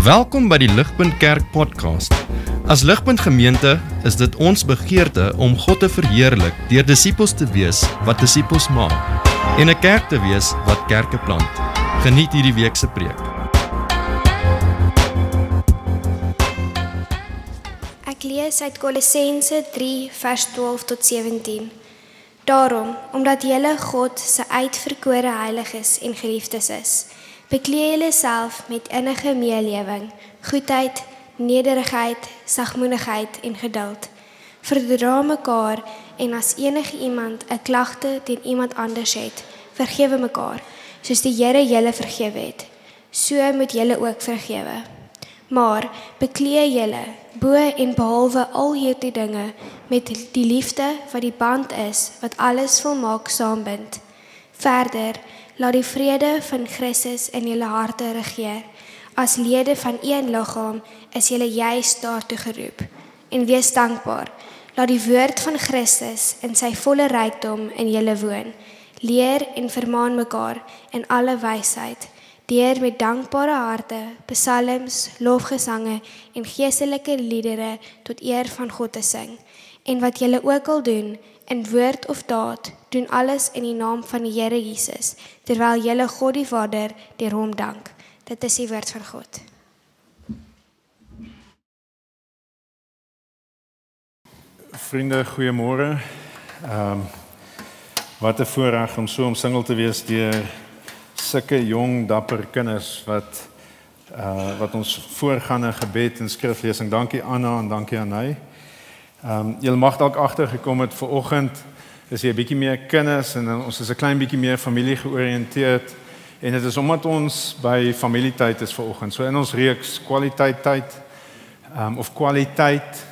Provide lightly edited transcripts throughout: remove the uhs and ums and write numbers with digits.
Welkom by die Ligpunt Kerk podcast. As Ligpunt Gemeente is dit ons begeerte om God te verheerlik deur disippels te wees wat disippels maak en 'n kerk te wees wat kerke plant. Geniet hierdie week se preek. Ek lees uit Kolossense 3 vers 12 tot 17. Daarom, omdat julle God se uitverkore heiliges en geliefdes is, beklee julle self met innige meelewing, goedheid, nederigheid, sagmoedigheid en geduld. Verdra mekaar en as enige iemand 'n klagte teen iemand anders het, vergewe mekaar, soos die Here julle vergewe het. So moet julle ook vergewe. Maar beklee julle bo en behalwe al hierdie dinge met die liefde wat die band is wat alles volmaak saambind. Verder, laat die vrede van Christus in julle harte regeer. As lede van een liggaam is julle juis daartoe geroep. En wees dankbaar. Laat die woord van Christus in sy volle rykdom in julle woon. Leer en vermaan mekaar in alle wysheid, deur met dankbare harte, psalms, lofgesange en geestelike liedere tot eer van God te sing. En wat julle ook al doen, in woord of daad, doen alles in die naam van die Here Jesus, terwyl julle God die Vader deur hom dank. Dit is die woord van God. Vriende, goeiemôre. Wat 'n voorreg om so omsingel te wees deur sulke jong, dapper kinders wat ons voorgaan in gebed en skriflesing. Dankie Anna en dankie Anay. Julle mag dalk agtergekom het vanoggend is hier 'n bietjie meer kinders en ons is 'n klein bietjie meer familie georiënteerd en dit is omdat ons by familietyd is vanoggend. So in ons reeks kwaliteit tyd of kwaliteit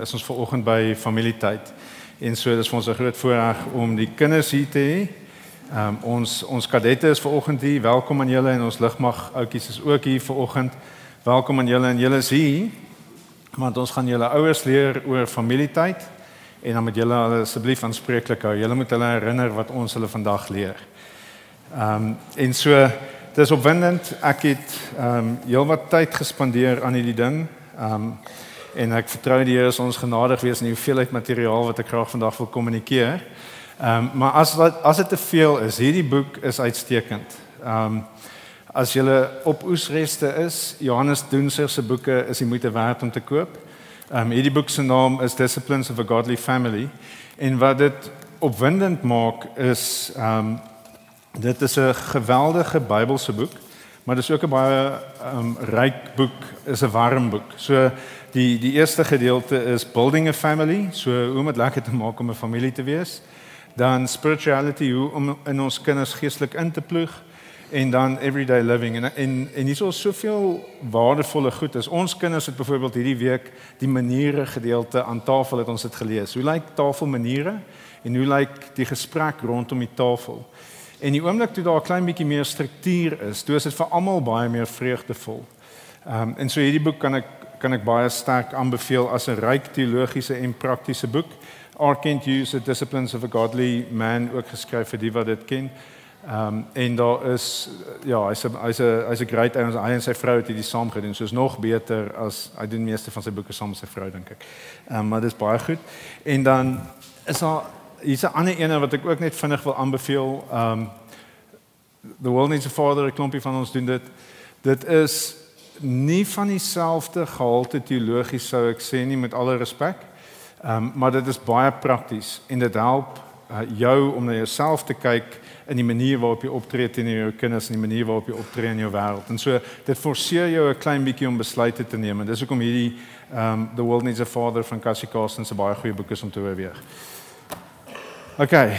is ons vanoggend by familietyd. En so dis vir ons 'n groot voorreg om die kinders hier te hê. Ons kadette is vanoggend hier. Welkom aan julle en ons ligmag oudjies is ook hier vanoggend. Welkom aan julle en julle is hier want ons gaan julle ouers leer oor familietyd en dan moet julle asseblief aanspreeklik hou. Julle moet hulle herinner wat ons hulle vandag leer. En so dis opwindend. Ek het heelwat tyd gespandeer aan hierdie ding. En ek vertrou die Here is ons genadig wees in die hoeveelheid materiaal wat ek graag vandag wil kommunikeer. Maar as dit te veel is, hierdie boek is uitstekend. As julle op oesreste is, Johannes Doenser se boeke is die moeite werd om te koop. Hierdie boek se naam is Disciplines of a Godly Family. En wat dit opwindend maak is, dit is 'n geweldige Bybelse boek, maar dit is ook 'n baie ryk boek, is 'n warm boek. So die eerste gedeelte is Building a Family, so hoe om dit lekker te maak om 'n familie te wees. Dan Spirituality, hoe om in ons kinders geestelik in te ploeg. En dan Everyday Living. En hier is soveel waardevolle goed. As ons kinders het byvoorbeeld hierdie week die maniere gedeelte aan tafel het ons dit gelees. Hoe lyk tafelmaniere en hoe lyk die gesprek rondom die tafel? En die oomblik toe daar 'n klein bietjie meer struktuur is, toe is dit vir almal baie meer vreugdevol. En so hierdie boek kan ek baie sterk aanbeveel as 'n ryk teologiese en praktiese boek. R. Kent Hughes, The Disciplines of a Godly Man, ook geskryf vir die wat dit ken. En daar is, ja, hy's 'n great ou, hy en sy vrou het hierdie saam gedoen, so is nog beter as, hy doen meeste van sy boeke saam met sy vrou, dink ek. Maar dit is baie goed. En dan is daar, hier's 'n ander ene wat ek ook net vinnig wil aanbeveel. The World Needs a Father, 'n klompie van ons doen dit. Dit is nie van dieselfde gehalte teologies sou ek sê nie, met alle respek. Maar dit is baie prakties en dit help jou om na jouself te kyk in die manier waarop jy optree teenoor jou kinders en die manier waarop jy optree in jou wêreld. En so dit forceer jou 'n klein bietjie om besluite te neem. En dis hoekom hierdie The World Needs a Father van Cassie Carstens 'n baie goeie boek is om te oorweeg. Okay.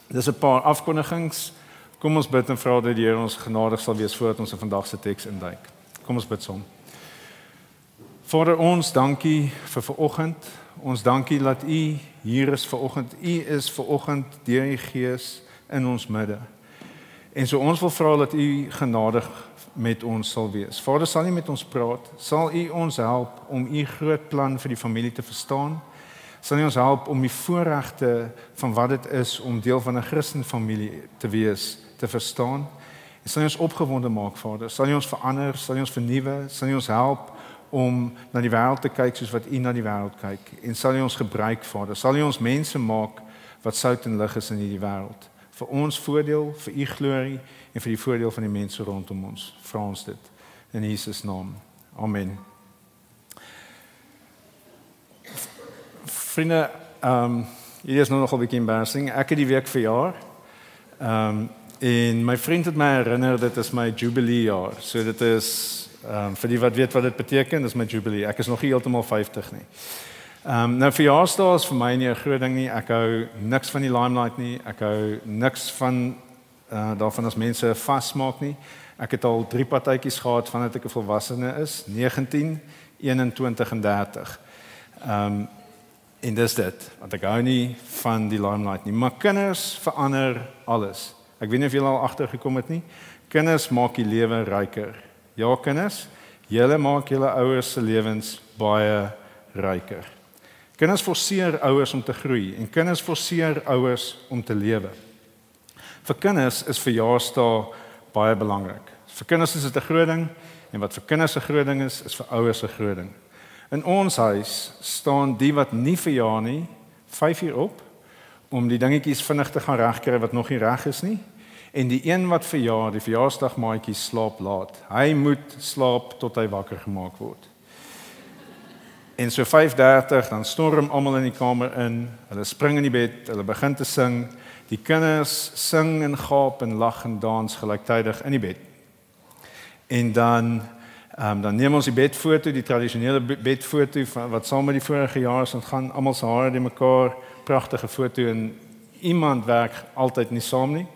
Dis 'n paar afkondigings. Kom ons bid en vra dat die Here ons genadig sal wees voordat ons in vandag se teks induik. Kom ons bid saam. Vader, ons dankie vir vanoggend. Ons dankie dat U hier is vanoggend. U is vanoggend deur die Gees in ons midde. En so ons wil vra dat U genadig met ons sal wees. Vader, sal U met ons praat? Sal U ons help om U groot plan vir die familie te verstaan? Sal U ons help om die voorregte van wat dit is om deel van 'n Christenfamilie te wees te verstaan? En sal U ons opgewonde maak, Vader? Sal U ons verander? Sal U ons vernuwe? Sal U ons help om na die wêreld te kyk soos wat U na die wêreld kyk? En sal U ons gebruik, Vader? Sal U ons mense maak wat sout en lig is in hierdie wêreld? Vir ons voordeel, vir U glorie en vir die voordeel van die mense rondom ons. Vra ons dit in Jesus naam. Amen. Vriende, hier is nou nogal 'n bietjie embarrassing. Ek het die week verjaar. En my vriend het my herinner dit is my jubilee jaar. So dit is vir die wat weet wat dit beteken, dis my jubilee. Ek is nog nie heeltemal 50 nie. Nou verjaarsdae is vir my nie 'n groot ding nie. Ek hou niks van die limelight nie. Ek hou niks van daarvan as mense vasmaak nie. Ek het al 3 partytjies gehad vandat ek 'n volwassene is, 19, 21 en 30. En dis dit, want ek hou nie van die limelight nie. Maar kinders verander alles. Ek weet nie of julle al agtergekom het nie. Kinders maak die lewe ryker. Ja, kinders, julle maak julle ouers se lewens baie ryker. Kinders forceer ouers om te groei en kinders forceer ouers om te lewe. Vir kinders is verjaarsdae baie belangrik. Vir kinders is dit 'n groot ding en wat vir kinders 'n groot ding is vir ouers 'n groot ding. In ons huis staan die wat nie verjaar nie 5 uur op om die dingetjies vinnig te gaan regkry wat nog nie reg is nie. En die een wat verjaar, die verjaarsdagmaatjie slaap laat. Hy moet slaap tot hy wakker gemaak word. En so 5:30 dan storm almal in die kamer in. Hulle spring in die bed, hulle begin te sing. Die kinders sing en gaap en lag en dans gelyktydig in die bed. En dan neem ons die bedfoto, die tradisionele bedfoto wat saam met die vorige jaar is gaan almal se hare die mekaar, pragtige foto en iemand werk altyd nie saam nie.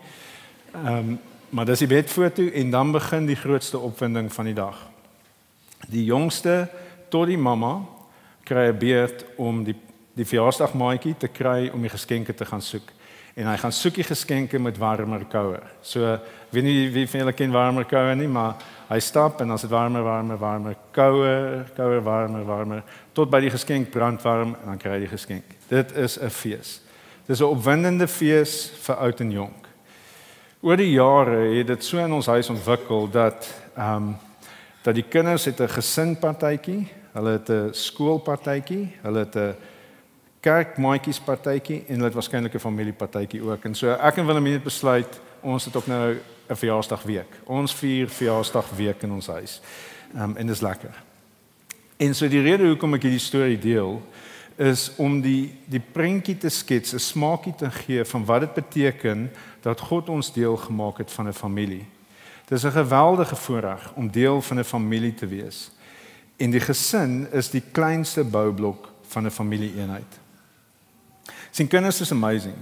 Maar dis die bedfoto en dan begin die grootste opwinding van die dag. Die jongste tot die mamma kry 'n beurt om die verjaarsdagmaatjie te kry om die geskenke te gaan soek. En hy gaan soek die geskenke met warmer koue. So, weet nie wie van julle ken warmer koue nie, maar hy stap en as dit warmer, koue, warmer, tot by die geskenk brandwarm en dan kry hy die geskenk. Dit is 'n fees. Dis 'n opwindende fees vir oud en jonk. Oor die jare het dit so in ons huis ontwikkel dat die kinders het 'n gesinpartytjie, hulle het 'n skoolpartytjie, hulle het 'n kerkmaatjiespartytjie en hulle het waarskynlik 'n familiepartytjie ook. En so ek en Willemien het besluit ons het ook nou 'n verjaarsdagweek. Ons vier verjaarsdagweek in ons huis. En dis lekker. En so die rede hoekom ek hierdie storie deel is om die prentjie te skets, 'n smaakie te gee van wat dit beteken dat God ons deel gemaak het van 'n familie. Dis 'n geweldige voorreg om deel van 'n familie te wees. En die gesin is die kleinste boublok van 'n familieeenheid. Sien, kinders is amazing.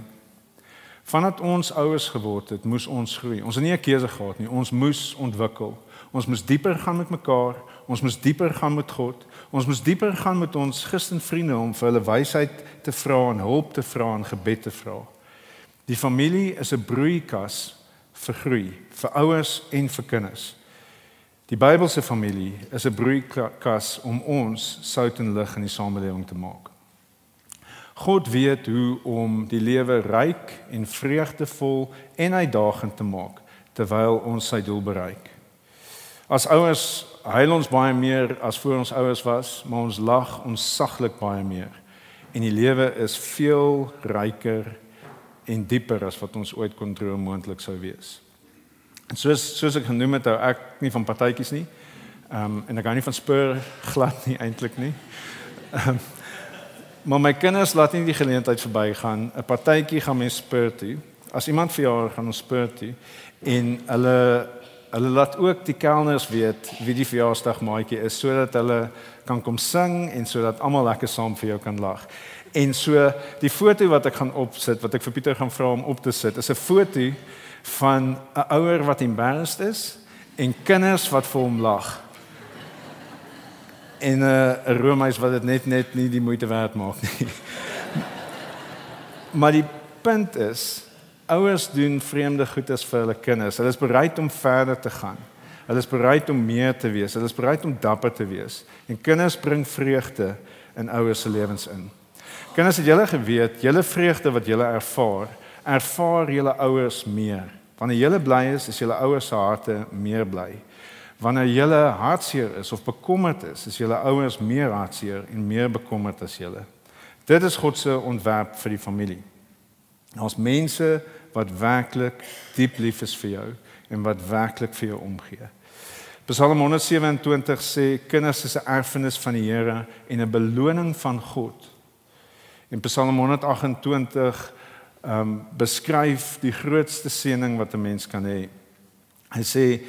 Vandat ons ouers geword het, moes ons groei. Ons het nie 'n keuse gehad nie, ons moes ontwikkel. Ons moes dieper gaan met mekaar, ons moes dieper gaan met God. Ons moes dieper gaan met ons Christenvriende om vir hulle wysheid te vra en hulp te vra en gebed te vra. Die familie is 'n broeikas vir groei, vir ouers en vir kinders. Die Bybelse familie is 'n broeikas om ons sout en lig in die samelewing te maak. God weet hoe om die lewe ryk en vreugdevol en uitdagend te maak terwyl ons sy doel bereik. As ouers huil ons baie meer as voor ons ouers was, maar ons lag ons saglik baie meer. En die lewe is veel ryker en dieper as wat ons ooit kon droom moontlik sou wees. En soos ek genoem het, hou ek nie van partytjies nie. En ek hou nie van spur glad nie eintlik nie. Maar my kinders laat nie die geleentheid verbygaan. 'n Partytjie gaan mens spur toe. As iemand verjaar, gaan ons spur toe en hulle laat ook die kelners weet wie die verjaarsdagmaatjie is sodat hulle kan kom sing en sodat almal lekker saam vir jou kan lag. En so die foto wat ek gaan opsit, wat ek vir Pieter gaan vra om op te sit, is 'n foto van 'n ouer wat embarrassed is en kinders wat vir hom lag. En 'n roomhuis wat dit net nie die moeite werd maak nie. Maar die punt is, ouers doen vreemde goedes vir hulle kinders. Hulle is bereid om verder te gaan. Hulle is bereid om meer te wees. Hulle is bereid om dapper te wees. En kinders bring vreugde in ouers se lewens in. Kinders, het julle geweet, julle vreugde wat julle ervaar julle ouers meer. Wanneer julle bly is julle ouers se harte meer bly. Wanneer julle hartseer is of bekommerd is julle ouers meer hartseer en meer bekommerd as julle. Dit is God se ontwerp vir die familie. Ons mense wat werklik diep lief is vir jou en wat werklik vir jou omgee. Psalm 127 sê kinders is 'n erfenis van die Here en 'n beloning van God. En Psalm 128 beskryf die grootste seëning wat 'n mens kan hê. Hy sê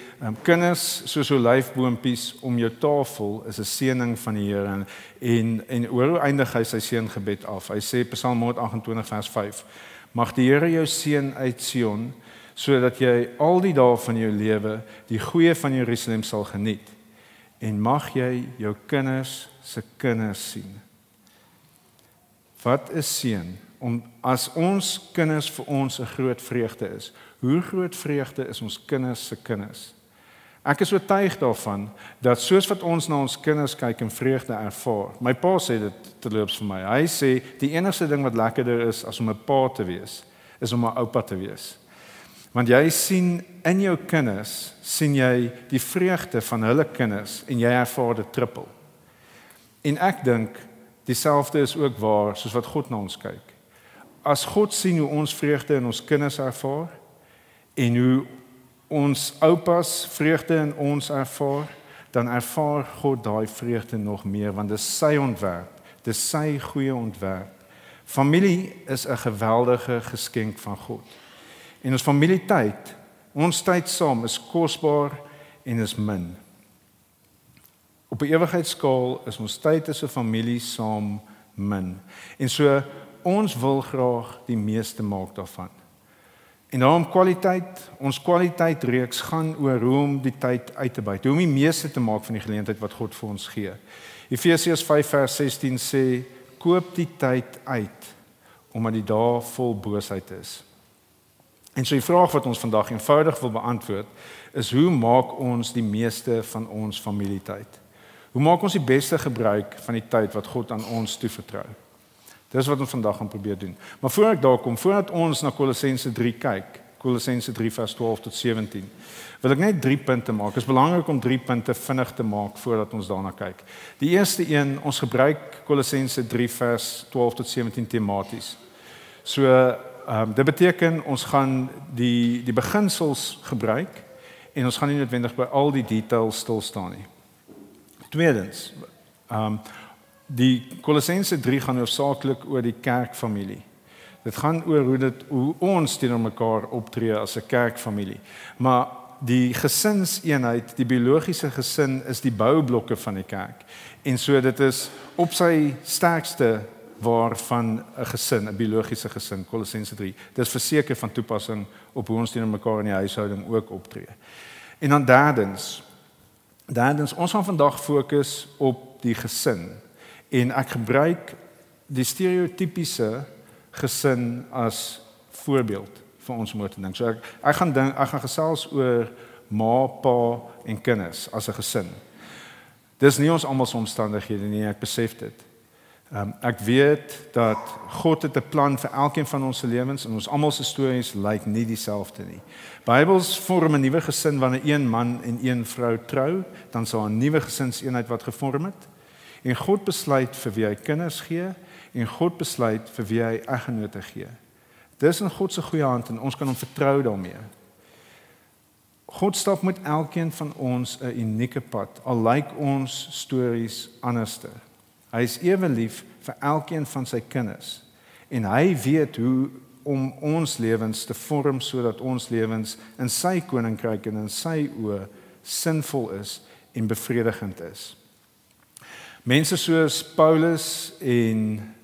kinders soos olyfboompies om jou tafel is 'n seëning van die Here en hoe eindig hy sy seëngebed af? Hy sê Psalm 128 vers 5: Mag die Here jou seën uit Sion, sodat jy al die dae van jou lewe die goeie van Jerusalem sal geniet en mag jy jou kinders se kinders sien. Wat is seën? As ons kinders vir ons 'n groot vreugde is, hoe groot vreugde is ons kinders se kinders? Ek is oortuig daarvan dat soos wat ons na ons kinders kyk en vreugde ervaar. My pa sê dit terloops vir my. Hy sê die enigste ding wat lekkerder is as om 'n pa te wees, is om 'n oupa te wees. Want jy sien in jou kinders, sien jy die vreugde van hulle kinders en jy ervaar dit trippel. En ek dink dieselfde is ook waar soos wat God na ons kyk. As God sien hoe ons vreugde in ons kinders ervaar en hoe ons oupas vreugde in ons ervaar, dan ervaar God daai vreugde nog meer want dis sy ontwerp, dis sy goeie ontwerp. Familie is 'n geweldige geskenk van God. En ons familietyd, ons tyd saam is kosbaar en is min. Op 'n ewigheidsskaal is ons tyd as 'n familie saam min. En so ons wil graag die meeste maak daarvan. En daarom ons kwaliteitreeks gaan oor hoe om die tyd uit te buit, hoe om die meeste te maak van die geleentheid wat God vir ons gee. Efesiërs 5 vers 16 sê, koop die tyd uit, omdat die dae vol boosheid is. En so die vraag wat ons vandag eenvoudig wil beantwoord, is hoe maak ons die meeste van ons familietyd? Hoe maak ons die beste gebruik van die tyd wat God aan ons toevertrou? Dis wat ons vandag gaan probeer doen. Maar voor ek daar kom, voordat ons na Kolossense 3 kyk, Kolossense 3 vers 12 tot 17, wil ek net 3 punte maak. Dit is belangrik om 3 punte vinnig te maak voordat ons daarna kyk. Die eerste een, ons gebruik Kolossense 3 vers 12 tot 17 tematies. So, dit beteken ons gaan die beginsels gebruik en ons gaan nie noodwendig by al die details stil staan nie. Tweedens, die Kolossense 3 gaan hoofsaaklik oor die kerkfamilie. Dit gaan oor hoe ons teenoor mekaar optree as 'n kerkfamilie. Maar die gesinseenheid, die biologiese gesin is die boublokke van die kerk. En so dit is op sy sterkste waarvan 'n gesin, 'n biologiese gesin, Kolossense 3. Dit is verseker van toepassing op hoe ons teenoor mekaar in die huishouding ook optree. En dan derdens, ons gaan vandag fokus op die gesin. En ek gebruik die stereotypiese gesin as voorbeeld vir ons om te dink. So ek gaan gesels oor ma, pa en kinders as 'n gesin. Dis nie ons almal se omstandighede nie, ek besef dit. Ek weet dat God het 'n plan vir elkeen van ons se lewens en ons almal se stories lyk nie dieselfde nie. Bybels vorm 'n nuwe gesin wanneer een man en een vrou trou, dan sal 'n nuwe gesinseenheid wat gevorm het. En God besluit vir wie hy kinders gee en God besluit vir wie hy eggenote gee. Dis in God se goeie hand en ons kan hom vertrou daarmee. God stap met elkeen van ons 'n unieke pad, al lyk ons stories anderster. Hy is ewe lief vir elkeen van sy kinders en hy weet hoe om ons lewens te vorm sodat ons lewens in sy koninkryk en in sy oë sinvol is en bevredigend is. Mense soos Paulus en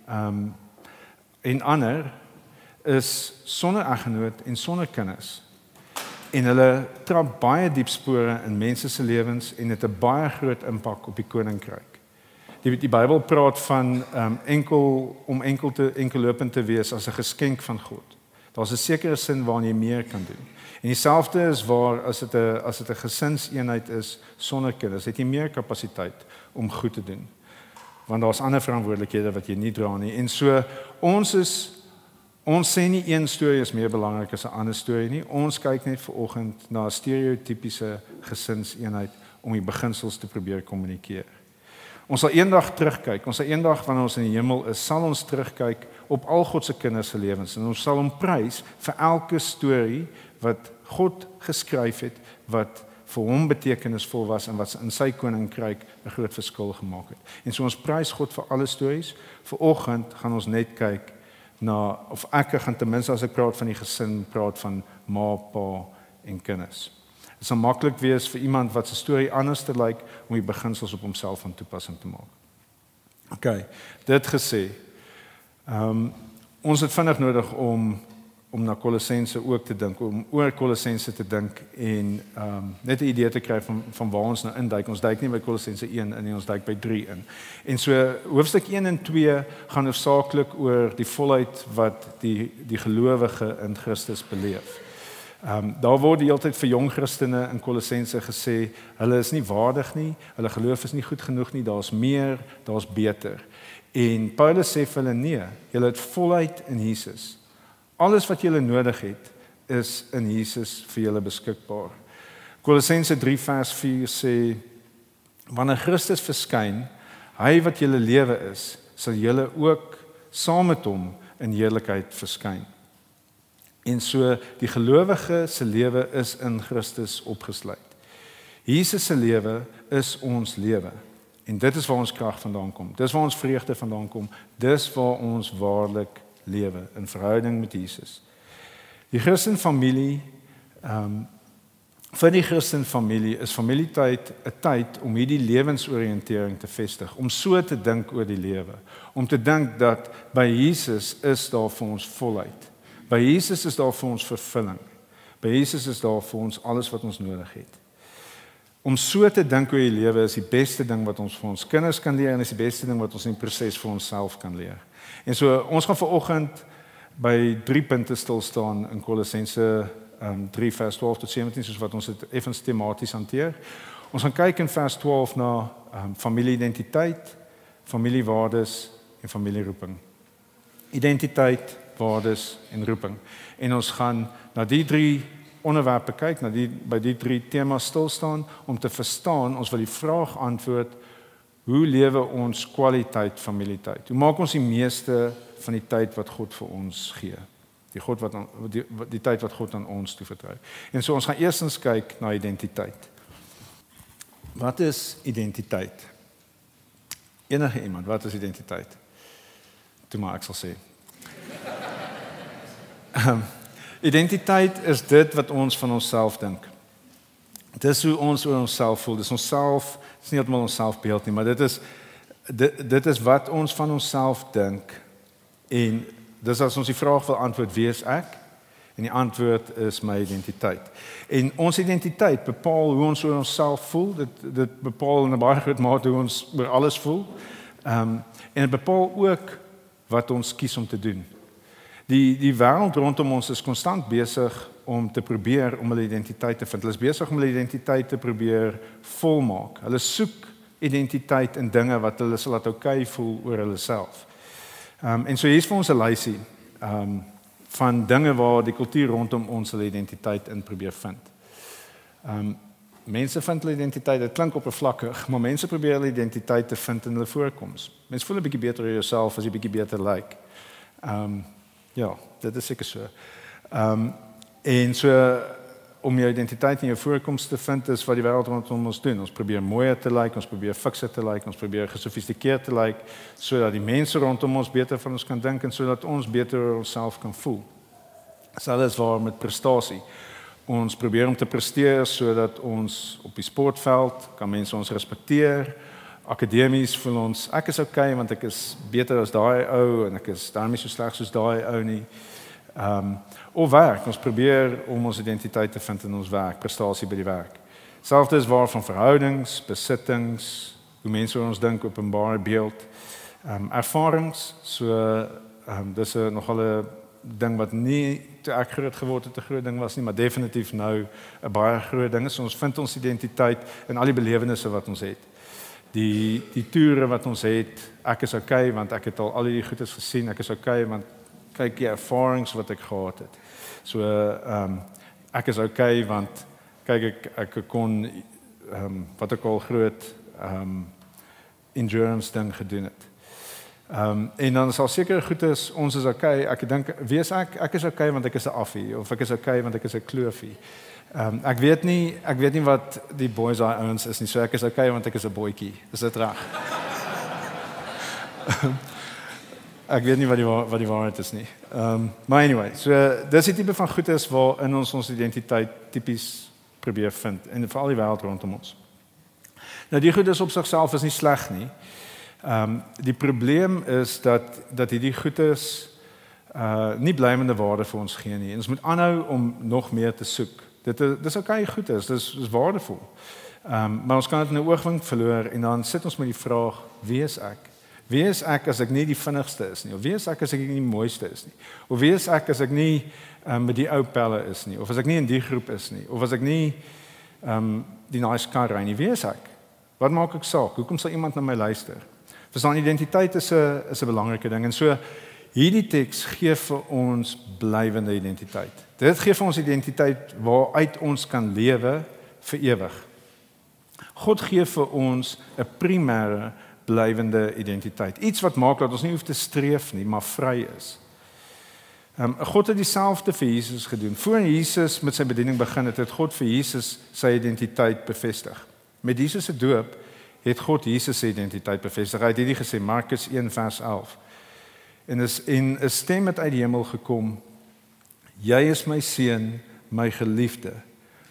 ander is sonder eggenoot en sonder kinders. En hulle trap baie diep spore in mense se lewens en het 'n baie groot impak op die koninkryk. Die Bybel praat van enkellopend te wees as 'n geskenk van God. Daar's 'n sekere sin waarin jy meer kan doen. En dieselfde is waar as dit 'n gesinseenheid is sonder kinders, het jy meer kapasiteit om goed te doen. Want daar's ander verantwoordelikhede wat jy nie dra nie. En so ons is Ons sê nie een storie is meer belangrik as 'n ander storie nie. Ons kyk net vanoggend na 'n stereotypiese gesinseenheid om die beginsels te probeer kommunikeer. Ons sal eendag terugkyk, ons sal eendag wanneer ons in die hemel is, sal ons terugkyk op al God se kinders se lewens en ons sal hom prys vir elke storie wat God geskryf het, wat vir hom betekenisvol was en wat in sy koninkryk 'n groot verskil gemaak het. En so ons prys God vir alle stories. Vanoggend gaan ons net kyk na, of ek gaan ten minste as ek praat van die gesin, praat van ma, pa en kinders. Dit sal maklik wees vir iemand wat se storie anders te lyk om die beginsels op homself van toepassing te maak. OK, dit gesê, ons het vinnig nodig om na Kolossense ook te dink, om oor Kolossense te dink en net 'n idee te kry van waar ons nou induik. Ons duik nie by Kolossense 1 in nie, ons duik by 3 in. En so hoofstuk 1 en 2 gaan hoofsaaklik oor die volheid wat die gelowige in Christus beleef. Daar word die hele tyd vir jong Christene in Kolossense gesê, hulle is nie waardig nie, hulle geloof is nie goed genoeg nie, daar's meer, daar's beter. En Paulus sê vir hulle nee, julle het volheid in Jesus. Alles wat julle nodig het, is in Jesus vir julle beskikbaar. Kolossense 3 vers 4 sê, wanneer Christus verskyn, hy wat julle lewe is, sal julle ook saam met hom in heerlikheid verskyn. En so die gelowige se lewe is in Christus opgesluit. Jesus se lewe is ons lewe. En dit is waar ons krag vandaan kom. Dis waar ons vreugde vandaan kom. Dis waar ons waarlik lewe in verhouding met Jesus. Die Christenfamilie, vir die Christenfamilie is familietyd 'n tyd om hierdie lewensoriëntering te vestig, om so te dink oor die lewe, om te dink dat by Jesus is daar vir ons volheid. By Jesus is daar vir ons vervulling. By Jesus is daar vir ons alles wat ons nodig het. Om so te dink oor die lewe is die beste ding wat ons vir ons kinders kan leer en is die beste ding wat ons in die proses vir onsself kan leer. En so ons gaan vanoggend by 3 punte stil staan in Kolossense 3 vers 12 tot 17 soos wat ons dit effens tematies hanteer. Ons gaan kyk in vers 12 na familieidentiteit, familiewaardes en familieroeping. Identiteit, waardes en roeping. En ons gaan na die 3 onderwerpe kyk, by die 3 temas stil staan om te verstaan, ons wil die vraag antwoord, hoe lewe ons kwaliteit familietyd? Hoe maak ons die meeste van die tyd wat God vir ons gee? Die tyd wat God aan ons toevertrou. En so ons gaan eerstens kyk na identiteit. Wat is identiteit? Enige iemand, wat is identiteit? Toe maar ek sal sê. Identiteit is dit wat ons van onsself dink. Dis hoe ons oor onsself voel. Dis onsself, dis nie net ons selfbeeld nie, maar dit is wat ons van onsself dink. En dis as ons die vraag wil antwoord, wie is ek? En die antwoord is my identiteit. En ons identiteit bepaal hoe ons oor onsself voel. Dit bepaal in 'n baie groot mate hoe ons oor alles voel. En dit bepaal ook wat ons kies om te doen. Die wêreld rondom ons is konstant besig om te probeer om hulle identiteit te vind. Hulle is besig om hulle identiteit te probeer volmaak. Hulle soek identiteit in dinge wat hulle sal laat oukei voel oor hulle self. En so hier's vir ons 'n lysie van dinge waar die kultuur rondom ons hulle identiteit in probeer vind. Mense vind hulle identiteit, dit klink oppervlakkig, maar mense probeer hulle identiteit te vind in hulle voorkoms. Mense voel 'n bietjie beter oor jouself as jy bietjie beter lyk. Ja, dit is seker so. En so om jou identiteit in jou voorkoms te vind is wat die wêreld rondom ons doen. Ons probeer mooier te lyk, ons probeer fikser te lyk, ons probeer gesofistikeerd te lyk sodat die mense rondom ons beter van ons kan dink en sodat ons beter oor onsself kan voel. Selfs is waar met prestasie. Ons probeer om te presteer sodat ons op die sportveld kan mense ons respekteer. Akademies voel ons ek is okay want ek is beter as daai ou en ek is daarmee so sleg soos daai ou nie. Of werk, ons probeer om ons identiteit te vind in ons werk, prestasie by die werk. Selfs is waar van verhoudings, besittings, hoe mense oor ons dink, openbare beeld, ervarings, so dis nogal 'n ding wat nie toe ek groot geword het 'n groot ding was nie, maar definitief nou 'n baie groot ding is. Ons vind ons identiteit in al die belewennisse wat ons het. Die toere wat ons het, ek is okay want ek het al die goedes gesien, ek is okay want kyk die ervarings wat ek gehad het. So ek is okay want kyk ek kon wat ek al groot endurance ding gedoen het. En dan sal seker goed is, ons is okay, ek dink, ek is okay want ek is 'n affie, of ek is okay want ek is 'n kloofie. Ek weet nie wat die boys daai ouens is nie, so ek is okay want ek is 'n boetjie, is dit reg? Ek weet nie wat die waarheid is nie. Maar anyway, so dis die tipe van goed is waar in ons identiteit tipies probeer vind, en veral die wêreld rondom ons. Nou die goed is op sigself is nie sleg nie. Die probleem is dat hierdie goedes nie blywende waarde vir ons gee nie. En ons moet aanhou om nog meer te soek. Dis okay goed is, dis waardevol. Maar ons kan dit in 'n oogwink verloor en dan sit ons met die vraag, wie is ek? Wie is ek as ek nie die vinnigste is nie? Of wie is ek as ek nie die mooiste is nie? Of wie is ek as ek nie met die ou pelle is nie? Of as ek nie in die groep is nie? Of as ek nie die nice kar ry nie? Wie is ek? Wat maak ek saak? Hoekom sal iemand na my luister? Verstaan, identiteit is 'n belangrike ding. En so hierdie teks gee vir ons blywende identiteit. Dit gee vir ons identiteit waaruit ons kan lewe vir ewig. God gee vir ons 'n primêre blywende identiteit. Iets wat maak dat ons nie hoef te streef nie, maar vry is. God het dieselfde vir Jesus gedoen. Voor Jesus met sy bediening begin het God vir Jesus sy identiteit bevestig. Met Jesus se doop het God Jesus se identiteit bevestig. Hy het hierdie gesê, Markus 1 vers 11. En 'n stem het uit die hemel gekom, jy is my seun, my geliefde,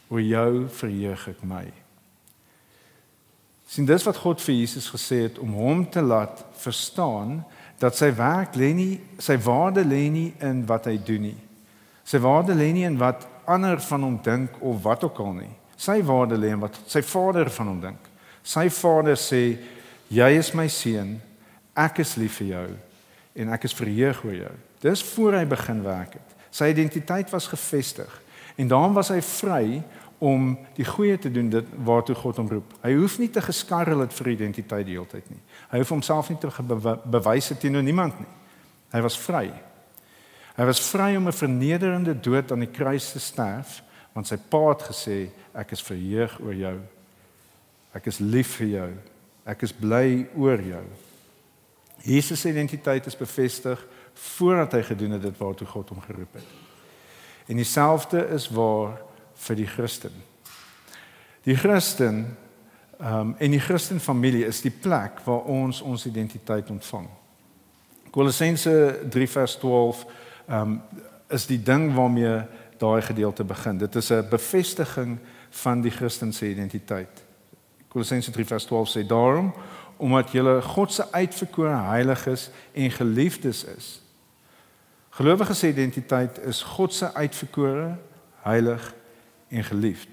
oor jou verheug ek my. Sien, dis wat God vir Jesus gesê het, om hom te laat verstaan, dat sy werk lê nie, sy waarde lê nie in wat hy doen nie. Sy waarde lê nie in wat ander van hom dink, of wat ook al nie. Sy waarde lê in wat sy Vader van hom dink. Sy Vader sê, jy is my seun, ek is lief vir jou, en ek is verheug oor jou. Dis voor hy begin werk het. Sy identiteit was gevestig, en daarom was hy vry om die goeie te doen, dit waartoe God hom roep. Hy hoef nie te geskarrel het vir identiteit die hele tyd nie. Hy hoef homself nie te bewys teenoor niemand nie. Hy was vry. Hy was vry om 'n vernederende dood aan die kruis te sterf, want sy Pa het gesê, ek is verheug oor jou. Ek is lief vir jou. Ek is bly oor jou. Jesus se identiteit is bevestig voordat hy gedoen het dit waartoe God hom geroep het. En dieselfde is waar vir die Christen. Die Christen en die Christenfamilie is die plek waar ons identiteit ontvang. Kolossense 3 vers 12 is die ding waarmee daai gedeelte begin. Dit is 'n bevestiging van die Christen se identiteit. Kolossense 3 vers 12 sê, daarom, omdat julle God se uitverkore heiliges en geliefdes is. Gelowiges se identiteit is God se uitverkore, heilig en geliefd.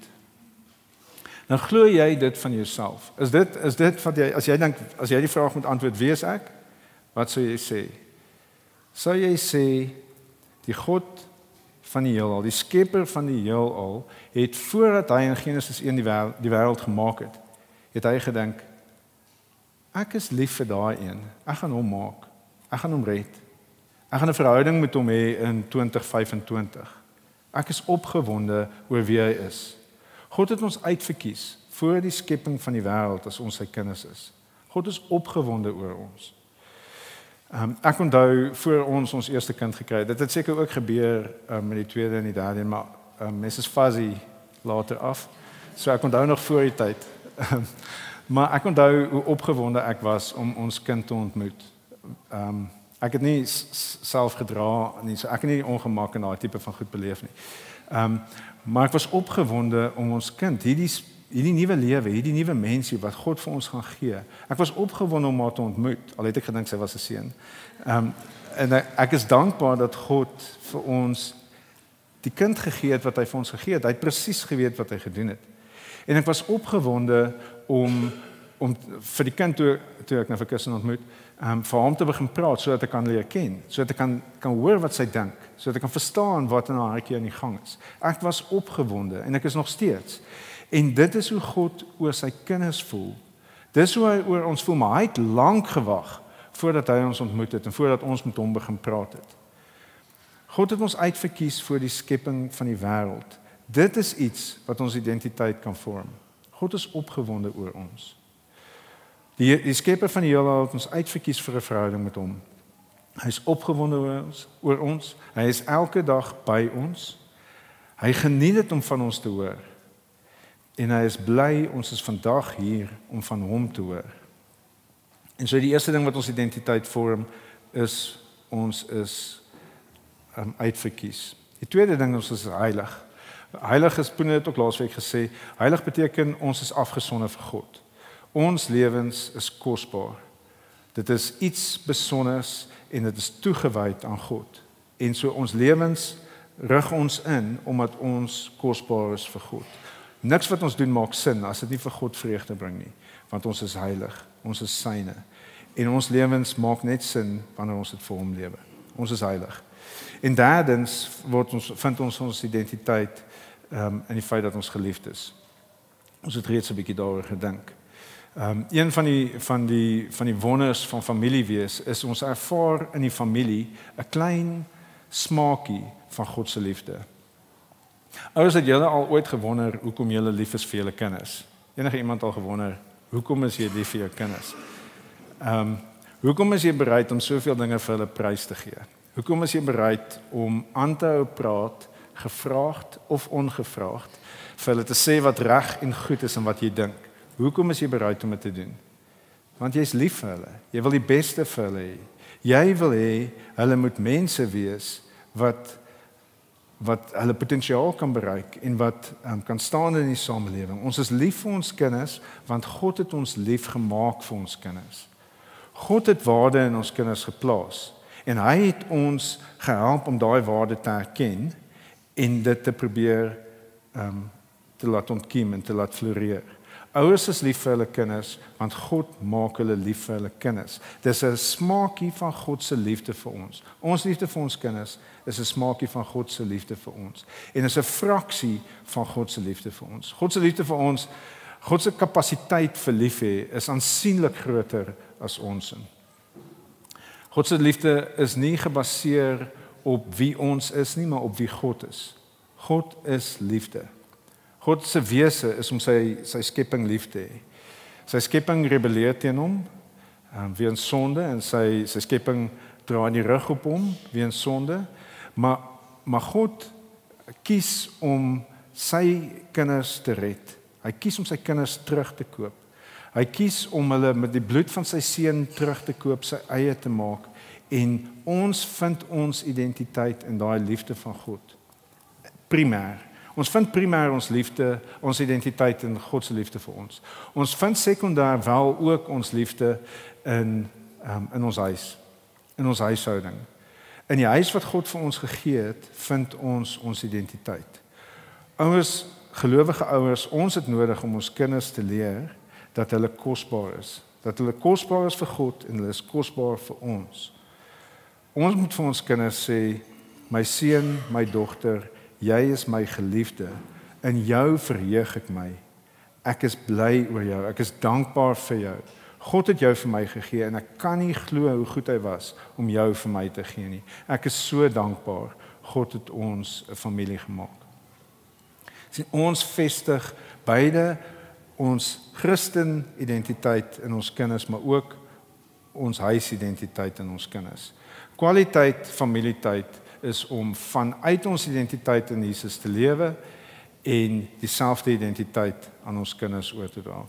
Nou glo jy dit van jouself? Is dit wat jy, as jy die vraag moet antwoord, wie is ek? Wat sou jy sê? Sou jy sê die God van die heelal, die skepper van die heelal, het voordat hy in Genesis 1 die wêreld gemaak het hy gedink, ek is lief vir daai een, ek gaan hom maak, ek gaan hom red, ek gaan 'n verhouding met hom hê in 2025. Ek is opgewonde oor wie hy is. God het ons uitverkies voor die skepping van die wêreld as ons sy kinders is. God is opgewonde oor ons. Ek onthou voor ons eerste kind gekry het. Dit het seker ook gebeur met die tweede en die derde, maar Mrs. Fuzzy later af. So ek onthou nog voor die tyd. Maar ek onthou hoe opgewonde ek was om ons kind te ontmoet. Ek het nie self gedra nie, so ek het nie die ongemak en daai tipe van goed beleef nie. Maar ek was opgewonde om ons kind, hierdie nuwe lewe, hierdie nuwe mensie wat God vir ons gaan gee. Ek was opgewonde om haar te ontmoet, al het ek gedink sy was 'n seun. En ek is dankbaar dat God vir ons die kind gegee het wat hy vir ons gegee het. Hy het presies geweet wat hy gedoen het. En ek was opgewonde om vir die kind toe ek nou vir Kirsten ontmoet, vir hom te begin praat sodat ek kan leer ken, sodat ek kan hoor wat sy dink, sodat ek kan verstaan wat in haar hartjie aan die gang is. Ek was opgewonde en ek is nog steeds. En dit is hoe God oor sy kinders voel. Dis hoe hy oor ons voel, maar hy het lank gewag voordat hy ons ontmoet het en voordat ons met hom begin praat het. God het ons uitverkies voor die skepping van die wêreld. Dit is iets wat ons identiteit kan vorm. God is opgewonde oor ons. Die skepper van die heelal het ons uitverkies vir 'n verhouding met hom. Hy is opgewonde oor ons. Hy is elke dag by ons. Hy geniet dit om van ons te hoor. En hy is bly ons is vandag hier om van hom te hoor. En so die eerste ding wat ons identiteit vorm is ons is uitverkies. Die tweede ding ons is heilig. Heilig is, Poene het ook laasweek gesê, heilig beteken ons is afgesonder vir God. Ons lewens is kosbaar. Dit is iets besonders en dit is toegewyd aan God. En so ons lewens rig ons in omdat ons kosbaar is vir God. Niks wat ons doen maak sin as dit nie vir God vreugde bring nie, want ons is heilig, ons is syne. En ons lewens maak net sin wanneer ons dit vir hom lewe. Ons is heilig. En derdens vind ons identiteit in die feit dat ons geliefd is. Ons het reeds 'n bietjie daaroor gedink. Een van die wonders van familie wees is ons ervaar in die familie 'n klein smaakie van God se liefde. Ouers, het julle al ooit gewonder hoekom julle lief is vir julle kinders? Enige iemand al gewonder hoekom is jy lief vir jou kinders? Hoekom is jy bereid om soveel dinge vir hulle prys te gee? Hoekom is jy bereid om aan te hou praat, gevraagd of ongevraagd, vir hulle te sê wat reg en goed is en wat jy dink? Hoekom is jy bereid om dit te doen? Want jy is lief vir hulle. Jy wil die beste vir hulle hê. Jy wil hê hulle moet mense wees wat hulle potensiaal kan bereik en wat kan staan in die samelewing. Ons is lief vir ons kinders want God het ons lief gemaak vir ons kinders. God het waarde in ons kinders geplaas en hy het ons gehelp om daai waarde te erken en dit te probeer te laat ontkiem en te laat floreer. Ouers is lief vir hulle kinders want God maak hulle lief vir hulle kinders. Dis 'n smaakie van God se liefde vir ons. Ons liefde vir ons kinders is 'n smaakie van God se liefde vir ons. En is 'n fraksie van God se liefde vir ons. God se liefde vir ons, God se kapasiteit vir lief hê is aansienlik groter as ons. God se liefde is nie gebaseer op wie ons is nie, maar op wie God is. God is liefde. God se wese is om sy skepping lief te hê. Sy skepping rebelleer teen hom, weens sonde en sy skepping draai die rug op hom weens sonde, maar God kies om sy kinders te red. Hy kies om sy kinders terug te koop. Hy kies om hulle met die bloed van sy seun terug te koop, sy eie te maak en ons vind ons identiteit in daai liefde van God. Primêr. Ons vind primêr ons liefde, ons identiteit in God se liefde vir ons. Ons vind sekondêr wel ook ons liefde in ons huis, in ons huishouding. In die huis wat God vir ons gegee het, vind ons identiteit. Ouers, gelowige ouers, ons het nodig om ons kinders te leer dat hulle kosbaar is. Dat hulle kosbaar is vir God en hulle is kosbaar vir ons. Ons moet vir ons kinders sê, my seun, my dogter, jy is my geliefde, in jou verheug ek my. Ek is bly oor jou, ek is dankbaar vir jou. God het jou vir my gegee en ek kan nie glo hoe goed hy was om jou vir my te gee nie. Ek is so dankbaar. God het ons 'n familie gemaak. Sien, ons vestig beide ons Christen identiteit in ons kinders, maar ook ons huisidentiteit in ons kinders. Kwaliteit familietyd is om vanuit ons identiteit in Jesus te lewe en dieselfde identiteit aan ons kinders oor te dra.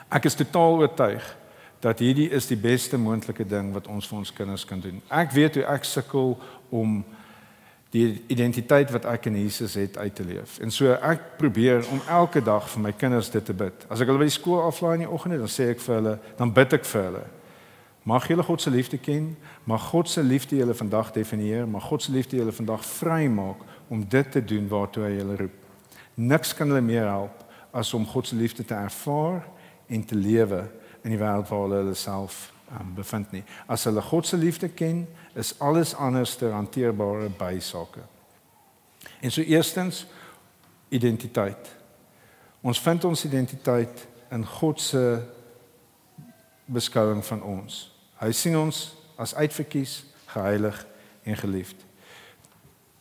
Ek is totaal oortuig dat hierdie is die beste moontlike ding wat ons vir ons kinders kan doen. Ek weet hoe ek sukkel om die identiteit wat ek in Jesus het uit te leef. En so ek probeer om elke dag vir my kinders dit te bid. As ek hulle by die skool aflaai in die oggend, dan sê ek vir hulle, dan bid ek vir hulle. Mag julle God se liefde ken, mag God se liefde julle vandag definieer, mag God se liefde julle vandag vrymaak om dit te doen waartoe hy julle roep. Niks kan hulle meer help as om God se liefde te ervaar en te lewe in die wêreld waar hulle self bevind nie. As hulle God se liefde ken, is alles anders te hanteerbare bysake. En so eerstens identiteit. Ons vind ons identiteit in God se beskouing van ons. Hy sien ons as uitverkies, geheilig en geliefd.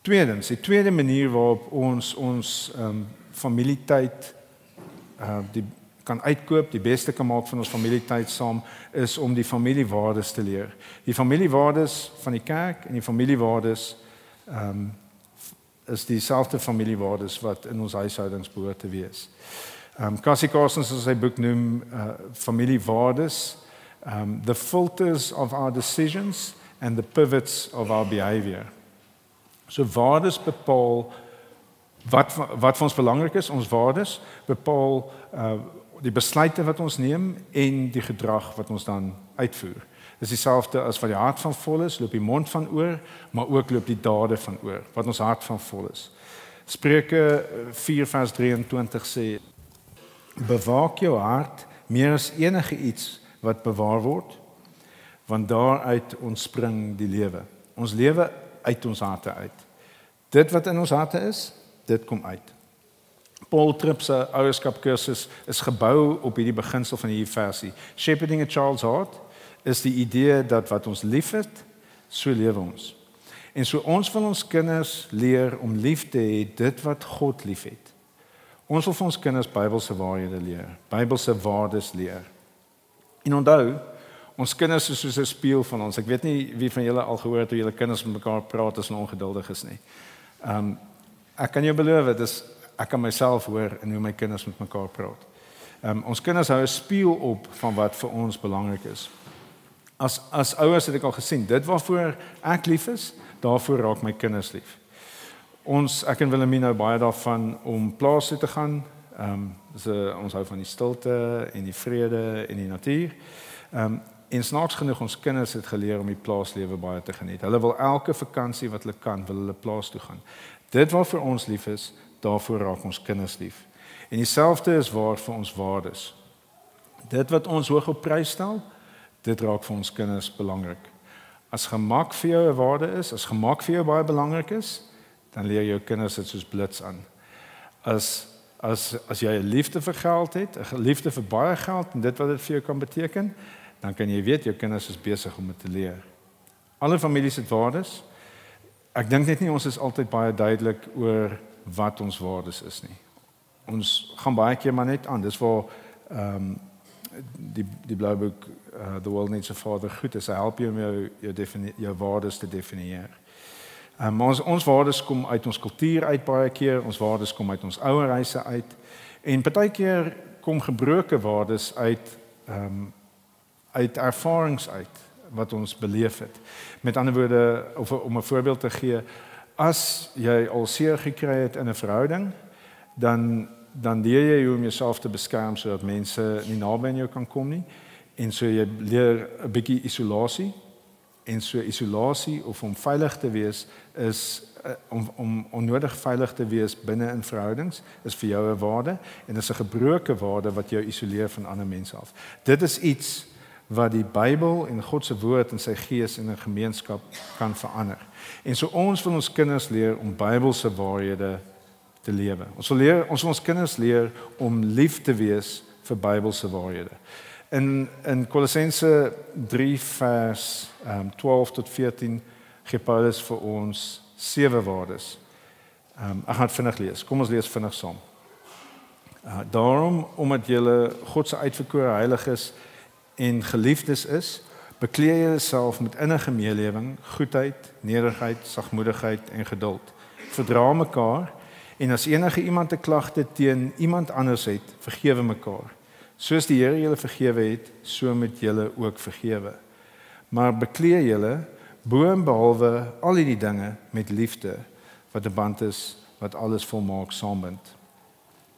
Tweedens, die tweede manier waarop ons familietyd die kan uitkoop, die beste kan maak van ons familietyd saam, is om die familiewaardes te leer. Die familiewaardes van die kerk en die familiewaardes is dieselfde familiewaardes wat in ons huishoudings behoort te wees. Cassie Carsons in sy boek noem familiewaardes the filters of our decisions and the pivots of our behavior. So waardes bepaal wat vir ons belangrik is, ons waardes bepaal die besluite wat ons neem en die gedrag wat ons dan uitvoer. Dis dieselfde as wat die hart van vol is, loop die mond van oor, maar ook loop die dade van oor, wat ons hart van vol is. Spreuke 4 vers 23 sê, bewaak jou hart meer as enige iets wat bewaar word, want daaruit ontspring die lewe. Ons lewe uit ons harte uit. Dit wat in ons harte is, dit kom uit. Paul Tripp se ouerskapkursus is gebou op hierdie beginsel van hierdie versie. Shepherding a child's heart is die idee dat wat ons liefhet, so lewe ons. En so ons wil ons kinders leer om lief te hê dit wat God liefhet. Ons wil vir ons kinders Bybelse waarhede leer, Bybelse waardes leer. En onthou, ons kinders is soos 'n spieël van ons. Ek weet nie wie van julle al gehoor het hoe julle kinders met mekaar praat as hulle ongeduldig is nie. Ek kan jou beloof, ek kan myself hoor in hoe my kinders met mekaar praat. Ons kinders hou 'n spieël op van wat vir ons belangrik is. As ouers het ek al gesien, dit waarvoor ek lief is, daarvoor raak my kinders lief. Ek en Wilhelmine hou baie daarvan om plaas toe te gaan. Ons hou van die stilte en die vrede en die natuur. En snaaks genoeg, ons kinders het geleer om die plaaslewe baie te geniet. Hulle wil elke vakansie wat hulle kan, wil hulle plaas toe gaan. Dit wat vir ons lief is, daarvoor raak ons kinders lief. En dieselfde is waar vir ons waardes. Dit wat ons hoog op prys stel, dit raak vir ons kinders belangrik. As gemak vir jou 'n waarde is, as gemak vir jou baie belangrik is, dan leer jou kinders dit soos blits aan. As jy 'n liefde vir geld het, 'n liefde vir baie geld en dit wat dit vir jou kan beteken, dan kan jy weet jou kinders is besig om dit te leer. Alle families het waardes. Ek dink net nie ons is altyd baie duidelik oor wat ons waardes is nie. Ons gaan baie keer maar net aan. Dis waar die blou boek The World Needs a Father goed is. Hy help jou om jou waardes te definieer. Maar ons waardes kom uit ons kultuur uit baie keer, ons waardes kom uit ons ouerhuise uit en partykeer kom gebroke waardes uit ervarings uit wat ons beleef het. Met ander woorde, om 'n voorbeeld te gee, as jy al seer gekry het in 'n verhouding, dan leer jy hoe om jouself te beskerm sodat mense nie naby aan jou kan kom nie. En so jy leer 'n bietjie isolasie. En so isolasie of om veilig te wees is om onnodig veilig te wees binne in verhoudings is vir jou 'n waarde en is 'n gebroke waarde wat jou isoleer van ander mense af. Dit is iets wat die Bybel en God se woord en sy gees in 'n gemeenskap kan verander. En so ons wil ons kinders leer om Bybelse waarhede te lewe. Ons wil ons kinders leer om lief te wees vir Bybelse waarhede. In Kolossense 3 vers 12 tot 14 gee Paulus vir ons 7 waardes. Ek gaan dit vinnig lees. Kom ons lees vinnig saam. Daarom, omdat julle God se uitverkore heiliges en geliefdes is, bekleed julleself met innige meelewing, goedheid, nederigheid, sagmoedigheid en geduld. Verdra mekaar en as enige iemand 'n klagte teen iemand anders het, vergewe mekaar. Soos die Here julle vergewe het, so moet julle ook vergewe. Maar bekleed julle bo en behalwe al hierdie dinge met liefde, wat 'n band is wat alles volmaak saambind.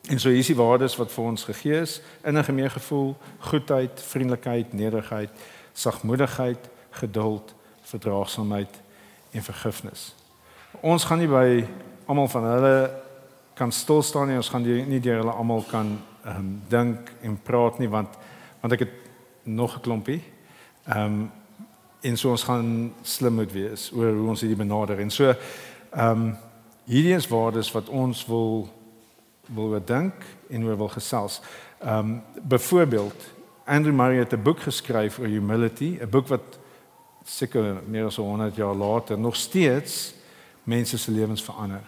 En so hier is die waardes wat vir ons gegee is: innige meegevoel, goedheid, vriendelikheid, nederigheid, sagmoedigheid, geduld, verdraagsaamheid en vergifnis. Ons gaan nie by almal van hulle kan stil staan nie, ons gaan nie deur hulle almal kan dink en praat nie, want ek het nog 'n klompie. En so ons gaan slim moet wees oor hoe ons hierdie benader. En so hierdie is waardes wat ons wil dink en oor wil gesels. Byvoorbeeld, Andrew Murray het 'n boek geskryf oor humility, 'n boek wat seker meer as 100 jaar later nog steeds mense se lewens verander.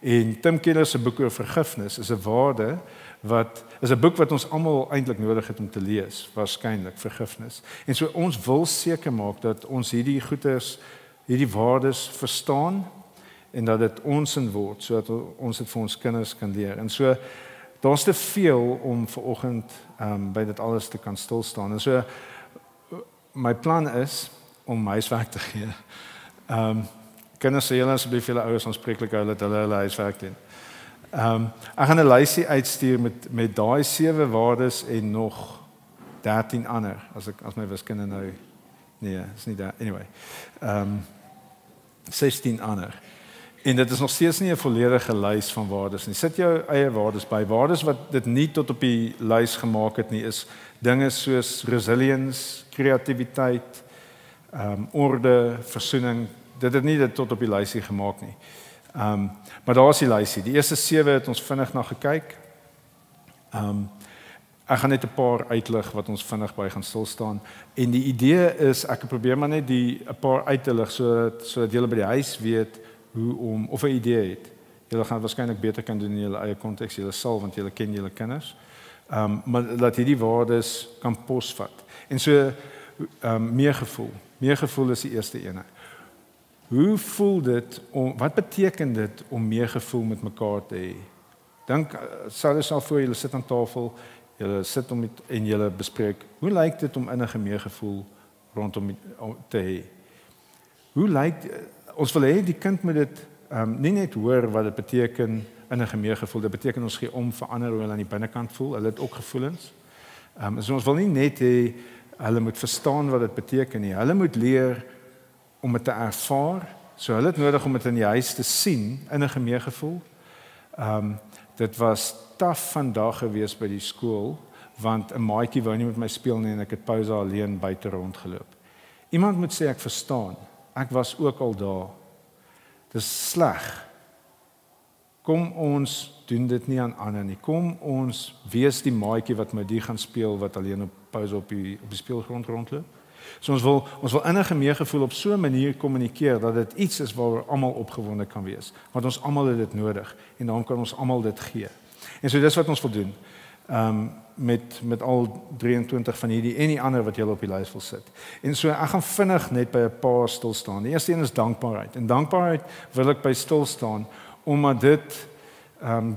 En Tim Keller se boek oor vergifnis is 'n waarde is 'n boek wat ons almal eintlik nodig het om te lees, waarskynlik vergifnis. En so ons wil seker maak dat ons hierdie waardes verstaan en dat dit ons in word sodat ons dit vir ons kinders kan leer. En so daar's te veel om vanoggend by dit alles te kan stil staan. En so my plan is om huiswerk te gee. Kinders sê julle asseblief julle ouers aanspreeklik hou dat hulle huiswerk doen. Ek gaan 'n lysie uitstuur met daai 7 waardes en nog 13 ander as my wiskunde nou is nie daar anyway. 16 ander. En dit is nog steeds nie 'n volledige lys van waardes nie. Sit jou eie waardes by. Waardes wat dit nie tot op die lys gemaak het nie is dinge soos resilience, kreatiwiteit, orde, versoening. Dit het nie dit tot op die lysie gemaak nie. Maar daar is die lysie. Die eerste 7 het ons vinnig na gekyk. Ek gaan net 'n paar uitlig wat ons vinnig by gaan stil staan. En die idee is ek probeer maar net 'n paar uit te lig sodat julle by die huis weet hoe om of 'n idee het. Julle gaan waarskynlik beter kan doen in julle eie konteks. Julle sal want julle ken julle kinders. Maar dat hierdie waardes kan posvat. En so meegevoel. Meegevoel is die eerste ene. Hoe voel dit wat beteken dit om meegevoel met mekaar te hê? Dink sal jy voor julle sit aan tafel, julle sit en julle bespreek, hoe lyk dit om innige meegevoel rondom te hê? Hoe lyk ons wil hê die kind moet dit nie net hoor wat dit beteken innige meegevoel, dit beteken ons gee om vir ander hoe hulle aan die binnekant voel, hulle het ook gevoelens. So ons wil nie net hê hulle moet verstaan wat dit beteken nie, hulle moet leer om dit te ervaar, so hulle het nodig om dit in die huis te sien, innige meegevoel. Dit was taaf vandag gewees by die skool, want 'n maatjie wou nie met my speel nie en ek het pouse alleen buite rondgeloop. Iemand moet sê ek verstaan, ek was ook al daar. Dis sleg. Kom ons doen dit nie aan ander nie. Kom ons wees die maatjie wat met die gaan speel wat alleen op pouse op die speelgrond rondloop. So ons wil innige meegevoel op so 'n manier kommunikeer dat dit iets is waaroor almal opgewonde kan wees, want ons almal het dit nodig en daarom kan ons almal dit gee. En so dis wat ons wil doen. Met al 23 van hierdie en die ander wat julle op die lys wil sit. En so ek gaan vinnig net by 'n paar stil staan. Die eerste een is dankbaarheid. En dankbaarheid wil ek by stil staan omdat dit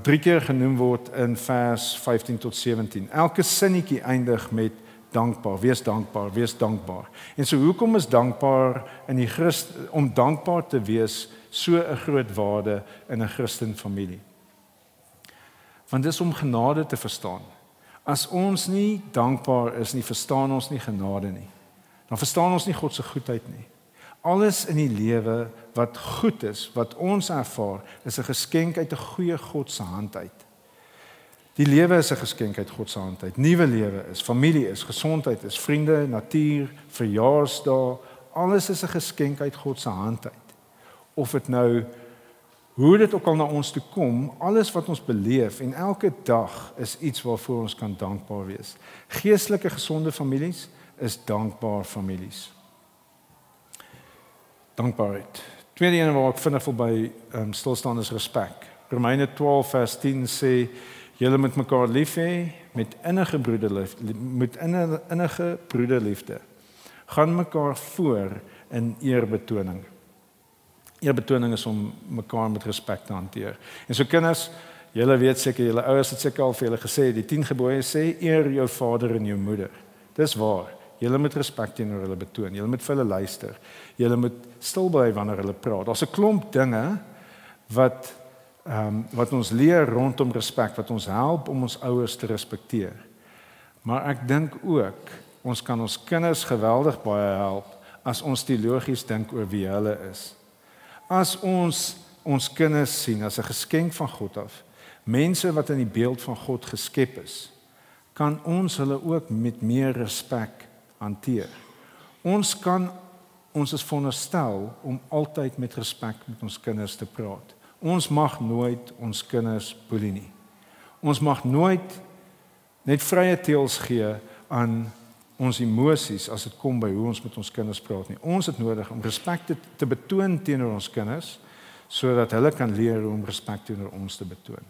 3 keer genoem word in vers 15 tot 17. Elke sinnetjie eindig met dankbaar, wees dankbaar, wees dankbaar. En so hoekom is dankbaar om dankbaar te wees so 'n groot waarde in 'n Christen familie? Want dis om genade te verstaan. As ons nie dankbaar is nie, verstaan ons nie genade nie. Dan verstaan ons nie God se goedheid nie. Alles in die lewe wat goed is, wat ons ervaar, is 'n geskenk uit 'n goeie God se hand uit. Die lewe is 'n geskenk uit God se hand uit. Nuwe lewe is, familie is, gesondheid is, vriende, natuur, verjaarsdae, alles is 'n geskenk uit God se hand uit. Of dit nou hoe dit ook al na ons toe kom, alles wat ons beleef en elke dag is iets waarvoor ons kan dankbaar wees. Geestelike gesonde families is dankbaar families. Dankbaarheid. Tweede een waar ek vinnig wil by stil staan is respek. Romeine 12 vers 10 sê julle moet mekaar lief hê met innige broederliefde. Gaan mekaar voor in eerbetoning. Eerbetoning is om mekaar met respek te hanteer. En so kinders, julle weet seker, julle ouers het seker al vir julle gesê, die 10 gebooie sê, eer jou vader en jou moeder. Dis waar. Julle moet respek teenoor hulle betoon. Julle moet vir hulle luister. Julle moet stil bly wanneer hulle praat. Daar's 'n klomp dinge wat ons leer rondom respek, wat ons help om ons ouers te respekteer. Maar ek dink ook, ons kan ons kinders geweldig baie help as ons teologies dink oor wie hulle is. As ons kinders sien as 'n geskenk van God af, mense wat in die beeld van God geskep is, kan ons hulle ook met meer respek hanteer. Ons is veronderstel om altyd met respek met ons kinders te praat. Ons mag nooit ons kinders boelie nie. Ons mag nooit net vrye teels gee aan ons emosies as dit kom by hoe ons met ons kinders praat nie. Ons het nodig om respek te betoon teenoor ons kinders, sodat hulle kan leer hoe om respek teenoor ons te betoon.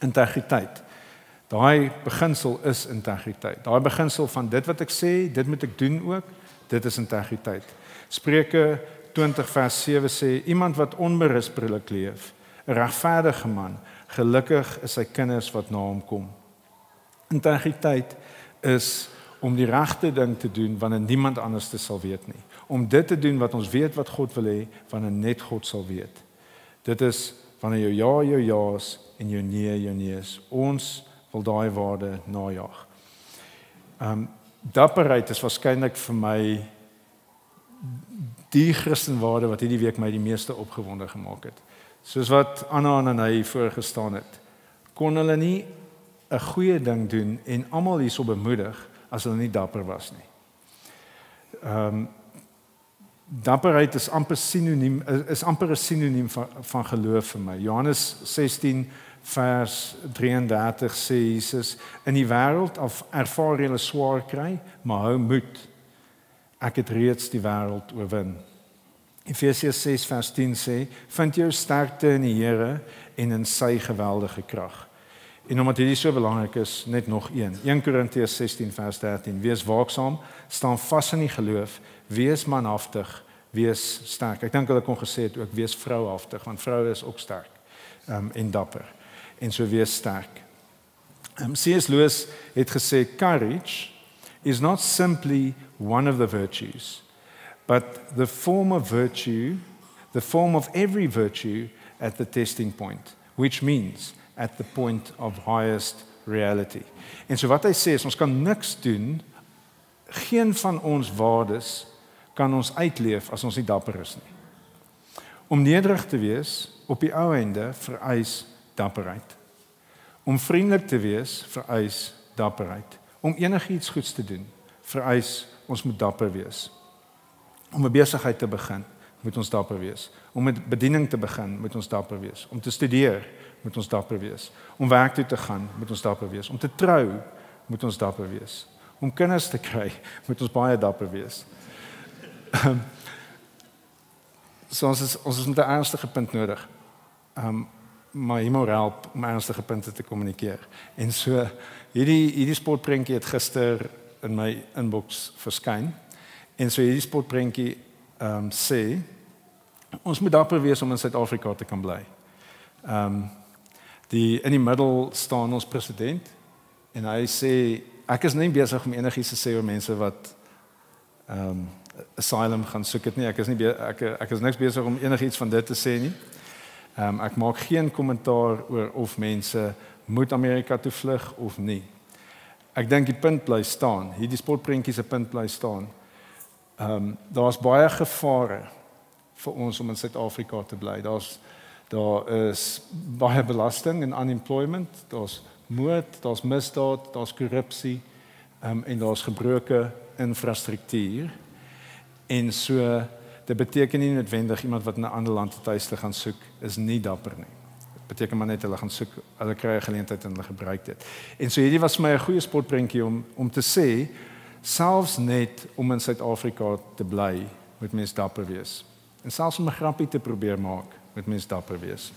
Integriteit. Daai beginsel is integriteit. Daai beginsel van dit wat ek sê, dit moet ek doen ook, dit is integriteit. Spreuke 20 vers 7 sê, iemand wat onberispelik leef, 'n regverdige man, gelukkig is sy kinders wat na hom kom. Integriteit is om die regte ding te doen wanneer niemand anders dit sal weet nie. Om dit te doen wat ons weet wat God wil hê, wanneer net God sal weet. Dit is wanneer jou ja's en jou nee is. Ons wil daai waarde najag. Dapperheid is waarskynlik vir my die Christenwaarde wat hierdie week my die meeste opgewonde gemaak het. Soos wat Anna en hy voorgestaan het, kon hulle nie 'n goeie ding doen en almal hierso bemoedig as hulle nie dapper was nie. Dapperheid is amper 'n sinoniem van geloof vir my. Johannes 16 vers 33 sê Jesus, in die wêreld ervaar julle swaar kry, maar hou moed. Ek het reeds die wêreld oorwin. Efesiërs 6 vers 10 sê, vind jou sterkte in die Here en in sy geweldige krag. En omdat hierdie so belangrik is, net nog een. 1 Korintiërs 16 vers 13. Wees waaksaam, staan vas in die geloof, wees manhaftig, wees sterk. Ek dink hulle kon gesê het ook wees vrouhaftig, want vroue is ook sterk en dapper. En so wees sterk. C.S. Lewis het gesê, courage is not simply one of the virtues, but the form of every virtue at the testing point, which means at the point of highest reality. En so wat hy sê is, ons kan niks doen, geen van ons waardes kan ons uitleef as ons nie dapper is nie. Om nederig te wees, op die ou einde vereis dapperheid. Om vriendelik te wees, vereis dapperheid. Om enigiets goeds te doen, vereis ons moet dapper wees. Om 'n besigheid te begin, moet ons dapper wees. Om 'n bediening te begin, moet ons dapper wees. Om te studeer, moet ons dapper wees. Om werk toe te gaan, moet ons dapper wees. Om te trou, moet ons dapper wees. Om kinders te kry, moet ons baie dapper wees. So ons is met 'n ernstige punt nodig. Maar humor help om ernstige punte te kommunikeer. En so hierdie sportprentjie het gister in my inbox verskyn. En so hierdie sportprentjie sê ons moet dapper wees om in Suid-Afrika te kan bly. In die middel staan ons president en hy sê ek is nie besig om enigiets te sê oor mense wat asylum gaan soek het nie. Ek is niks besig om enigiets van dit te sê nie. Ek maak geen kommentaar oor of mense moet Amerika toe vlug of nie. Ek dink die punt bly staan. Hierdie sportprentjie se punt bly staan. Daar's baie gevare vir ons om in Suid-Afrika te bly. Daar is baie belasting en unemployment, daar's moord, daar's misdaad, daar's korrupsie en daar's gebroke infrastruktuur. En so dit beteken nie noodwendig iemand wat in 'n ander land 'n tuiste gaan soek is nie dapper nie. Dit beteken maar net hulle gaan soek, hulle kry 'n geleentheid en hulle gebruik dit. En so hierdie was vir my 'n goeie sportprentjie om te sê selfs net om in Suid-Afrika te bly, moet mens dapper wees. En selfs om 'n grappie te probeer maak, moet mens dapper wees.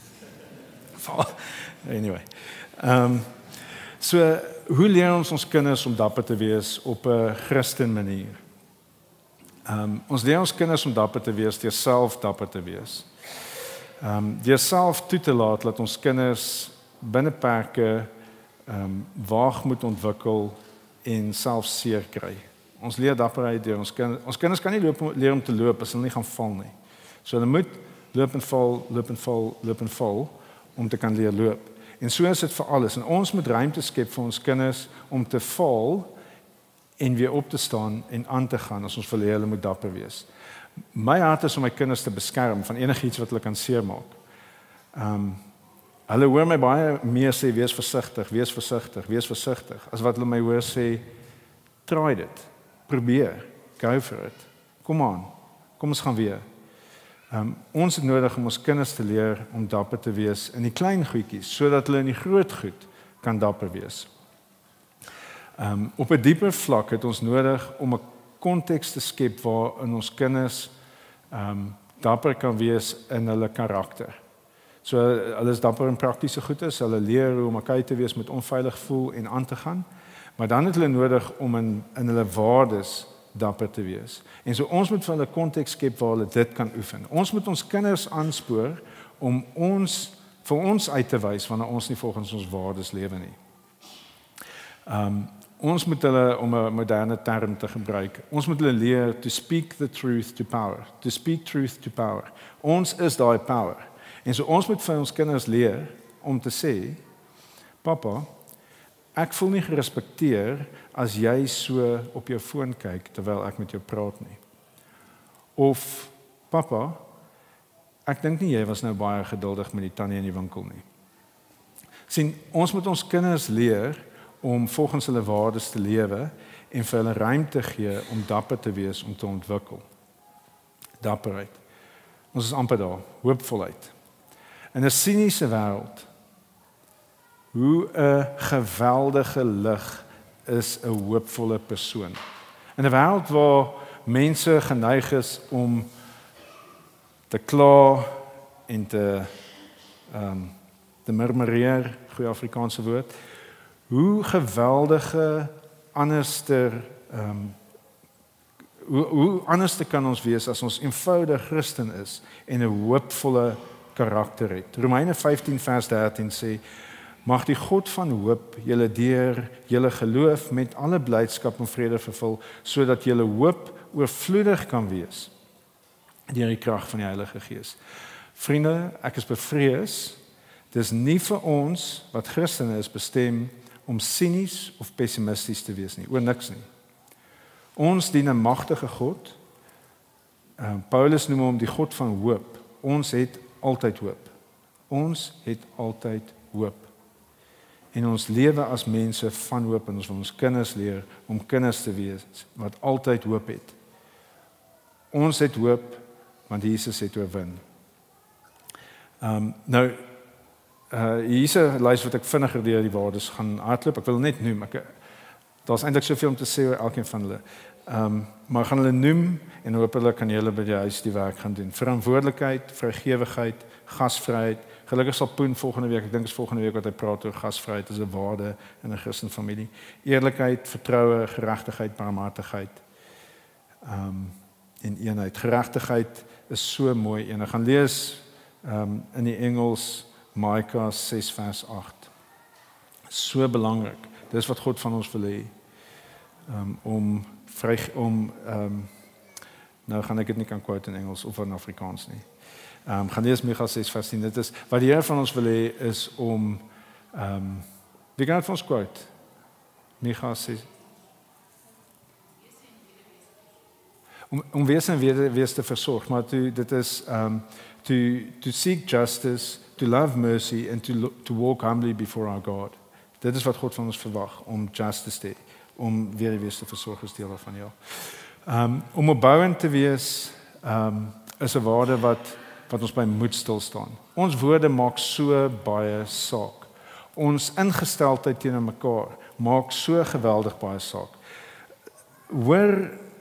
Anyway. So hoe leer ons kinders om dapper te wees op 'n Christen manier? Ons leer ons kinders om dapper te wees deur self dapper te wees. Deur self toe te laat dat ons kinders binne perke waag moet ontwikkel en self seer kry. Ons leer dapperheid deur ons kinders kan nie leer om te loop as hulle nie gaan val nie. So hulle moet loop en val om te kan leer loop. En so is dit vir alles. En ons moet ruimte skep vir ons kinders om te val en weer op te staan en aan te gaan as ons wil hê hulle moet dapper wees. My hart is om my kinders te beskerm van enigiets wat hulle kan seermaak. Hulle hoor my baie meer sê wees versigtig, as wat hulle my hoor sê try dit, probeer, go for it. Kom ons gaan weer. Ons het nodig om ons kinders te leer om dapper te wees in die klein goedjies, sodat hulle in die groot goed kan dapper wees. Op 'n dieper vlak het ons nodig om 'n konteks te skep waarin ons kinders dapper kan wees in hulle karakter. So hulle is dapper in praktiese goedes, hulle leer hoe om okay te wees met onveilig voel en aan te gaan, maar dan het hulle nodig om in hulle waardes dapper te wees. En so ons moet vir hulle konteks skep waar hulle dit kan oefen. Ons moet ons kinders aanspoor om vir ons uit te wys wanneer ons nie volgens ons waardes lewe nie. Ons moet hulle, om 'n moderne term te gebruik, ons moet hulle leer to speak the truth to power. To speak truth to power. Ons is daai power. En so ons moet vir ons kinders leer om te sê, Papa, ek voel nie gerespekteer as jy so op jou foon kyk terwyl ek met jou praat nie. Of, Papa, ek dink nie jy was nou baie geduldig met die tannie in die winkel nie. Sien, ons moet ons kinders leer om volgens hulle waardes te lewe en vir hulle ruimte gee om dapper te wees om te ontwikkel. Dapperheid. Ons is amper daar, hoopvolheid. In 'n siniese wêreld, hoe 'n geweldige lig is 'n hoopvolle persoon. In 'n wêreld waar mense geneig is om te kla en te murmureer, goeie Afrikaanse woord, hoe geweldige hoe anderste kan ons wees as ons eenvoudig Christen is en 'n hoopvolle karakter het. Romeine 15 vers 13 sê, mag die God van hoop julle deur julle geloof met alle blydskap en vrede vervul, sodat julle hoop oorvloedig kan wees deur die krag van die Heilige Gees. Vriende, ek is bevrees, dis nie vir ons wat Christene is bestem om sinies of pessimisties te wees nie, oor niks nie. Ons dien 'n magtige God. Paulus noem hom die God van hoop. Ons het altyd hoop. Ons het altyd hoop. En ons lewe as mense van hoop en ons wil ons kinders leer om kinders te wees wat altyd hoop het. Ons het hoop want Jesus het oorwin. Hier's 'n lys wat ek vinniger deur die waardes gaan hardloop. Ek wil net noem. Daar's eintlik soveel om te sê oor elkeen van hulle. Maar ek gaan hulle noem en hopelik kan julle by die huis die werk gaan doen. Verantwoordelikheid, vrygewigheid, gasvryheid. Gelukkig sal Poen volgende week, ek dink is volgende week wat hy praat oor gasvryheid as 'n waarde in 'n Christenfamilie. Eerlikheid, vertroue, geregtigheid, barmhartigheid. En eenheid. Geregtigheid is so mooi en ek gaan lees in die Engels Micah 6 vers 8. So belangrik. Dis wat God van ons wil hê. Nou gaan ek dit nie kan quote in Engels of in Afrikaans nie. Gaan lees Micah 6 vers 10. Dit is wat die Here van ons wil hê is om wie gaan dit vir ons quote? Micah 6 om wees en wees te versorg, maar dit is to seek justice, to love mercy and to walk humbly before our God. Dit is wat God van ons verwag, om justice te hê, om weer wees te versorg as deel van jou. Om opbouend te wees is 'n waarde wat ons by moed stil staan. Ons woorde maak so baie saak. Ons ingesteldheid teenoor mekaar maak so geweldig baie saak.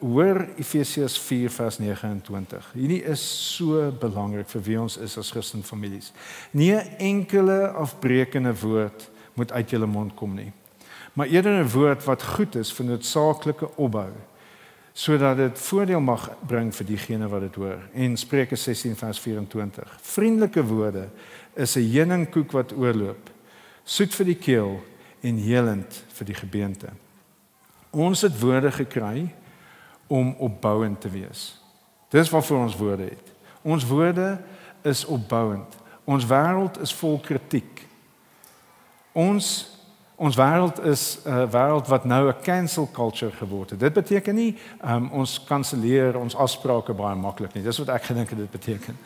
Hoor Efesiërs 4 vers 29. Hierdie is so belangrik vir wie ons is as Christenfamilies. Nie 'n enkele afbreekende woord moet uit julle mond kom nie. Maar eerder 'n woord wat goed is vir noodsaaklike opbou, sodat dit voordeel mag bring vir diegene wat dit hoor. En Spreuke 16 vers 24. Vriendelike woorde is 'n heuningkoek wat oorloop, soet vir die keel en helend vir die gebeente. Ons het woorde gekry om opbouend te wees. Dis waarvoor ons woorde het. Ons woorde is opbouend. Ons wêreld is vol kritiek. Ons wêreld is 'n wêreld wat nou 'n cancel culture geword het. Dit beteken nie ons kanselleer ons afsprake baie maklik nie. Dis wat ek gedink dit beteken.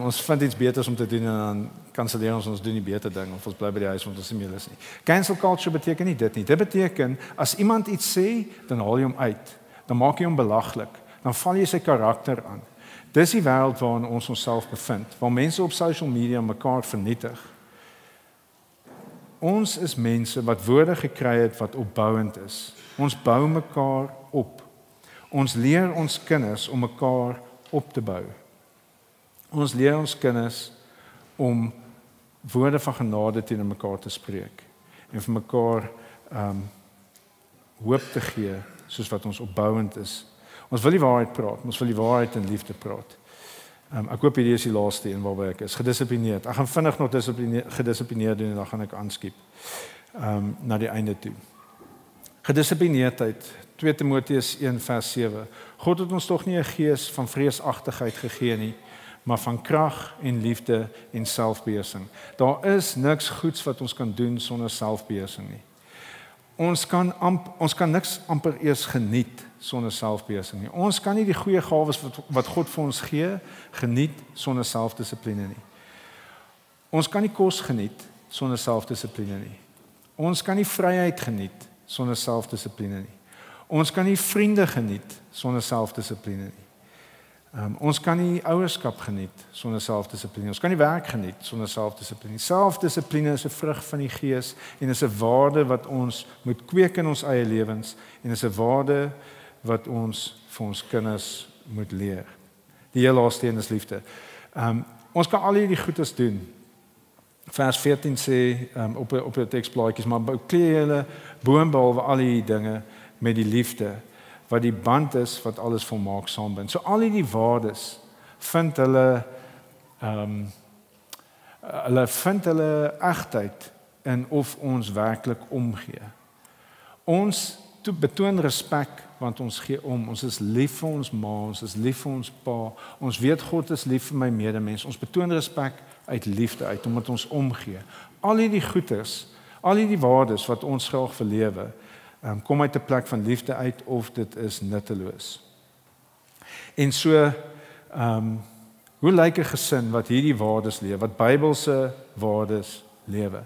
Ons vind iets beters om te doen en dan kanselleer ons doen nie beter ding of ons bly by die huis want ons is nie lus nie. Cancel culture beteken nie dit nie. Dit beteken as iemand iets sê, dan haal jy hom uit. Dan maak jy hom belaglik. Dan val jy sy karakter aan. Dis die wêreld waarin ons onsself bevind, waar mense op social media mekaar vernietig. Ons is mense wat woorde gekry het wat opbouend is. Ons bou mekaar op. Ons leer ons kinders om mekaar op te bou. Ons leer ons kinders om woorde van genade teenoor mekaar te spreek en vir mekaar hoop te gee soos wat ons opbouend is. Ons wil die waarheid praat, ons wil die waarheid in liefde praat. Ek hoop hierdie is die laaste een waarby ek is. Gedissiplineerd. Ek gaan vinnig nog gedissiplineerd doen en dan gaan ek aanskiep na die einde toe. Gedissiplineerdheid, 2 Timoteus 1 vers 7. God het ons tog nie 'n gees van vreesagtigheid gegee nie, maar van krag en liefde en selfbeheersing. Daar is niks goeds wat ons kan doen sonder selfbeheersing nie. Ons kan niks amper eers geniet sonder selfbeheersing nie. Ons kan nie die goeie gawes wat God vir ons gee geniet sonder selfdissipline nie. Ons kan nie kos geniet sonder selfdissipline nie. Ons kan nie vryheid geniet sonder selfdissipline nie. Ons kan nie vriende geniet sonder selfdissipline nie. Ons kan nie ouerskap geniet sonder selfdissipline. Ons kan nie werk geniet sonder selfdissipline. Selfdissipline is 'n vrug van die Gees en is 'n waarde wat ons moet kweek in ons eie lewens en is 'n waarde wat ons vir ons kinders moet leer. Die heel laaste een is liefde. Ons kan al hierdie goedes doen. Vers 14 sê op 'n teksplaatjies, maar beklee julle boonbehalwe al hierdie dinge met die liefde wat die band is wat alles volmaak saambind. So al hierdie waardes vind hulle egtheid in of ons werklik omgee. Ons betoon respek want ons gee om. Ons is lief vir ons ma, ons is lief vir ons pa. Ons weet God is lief vir my medemens. Ons betoon respek uit liefde uit omdat ons omgee. Al hierdie goeders, al hierdie waardes wat ons graag verlewe, kom uit 'n plek van liefde uit of dit is nutteloos. En so hoe lyk 'n gesin wat hierdie waardes lewe, wat Bybelse waardes lewe?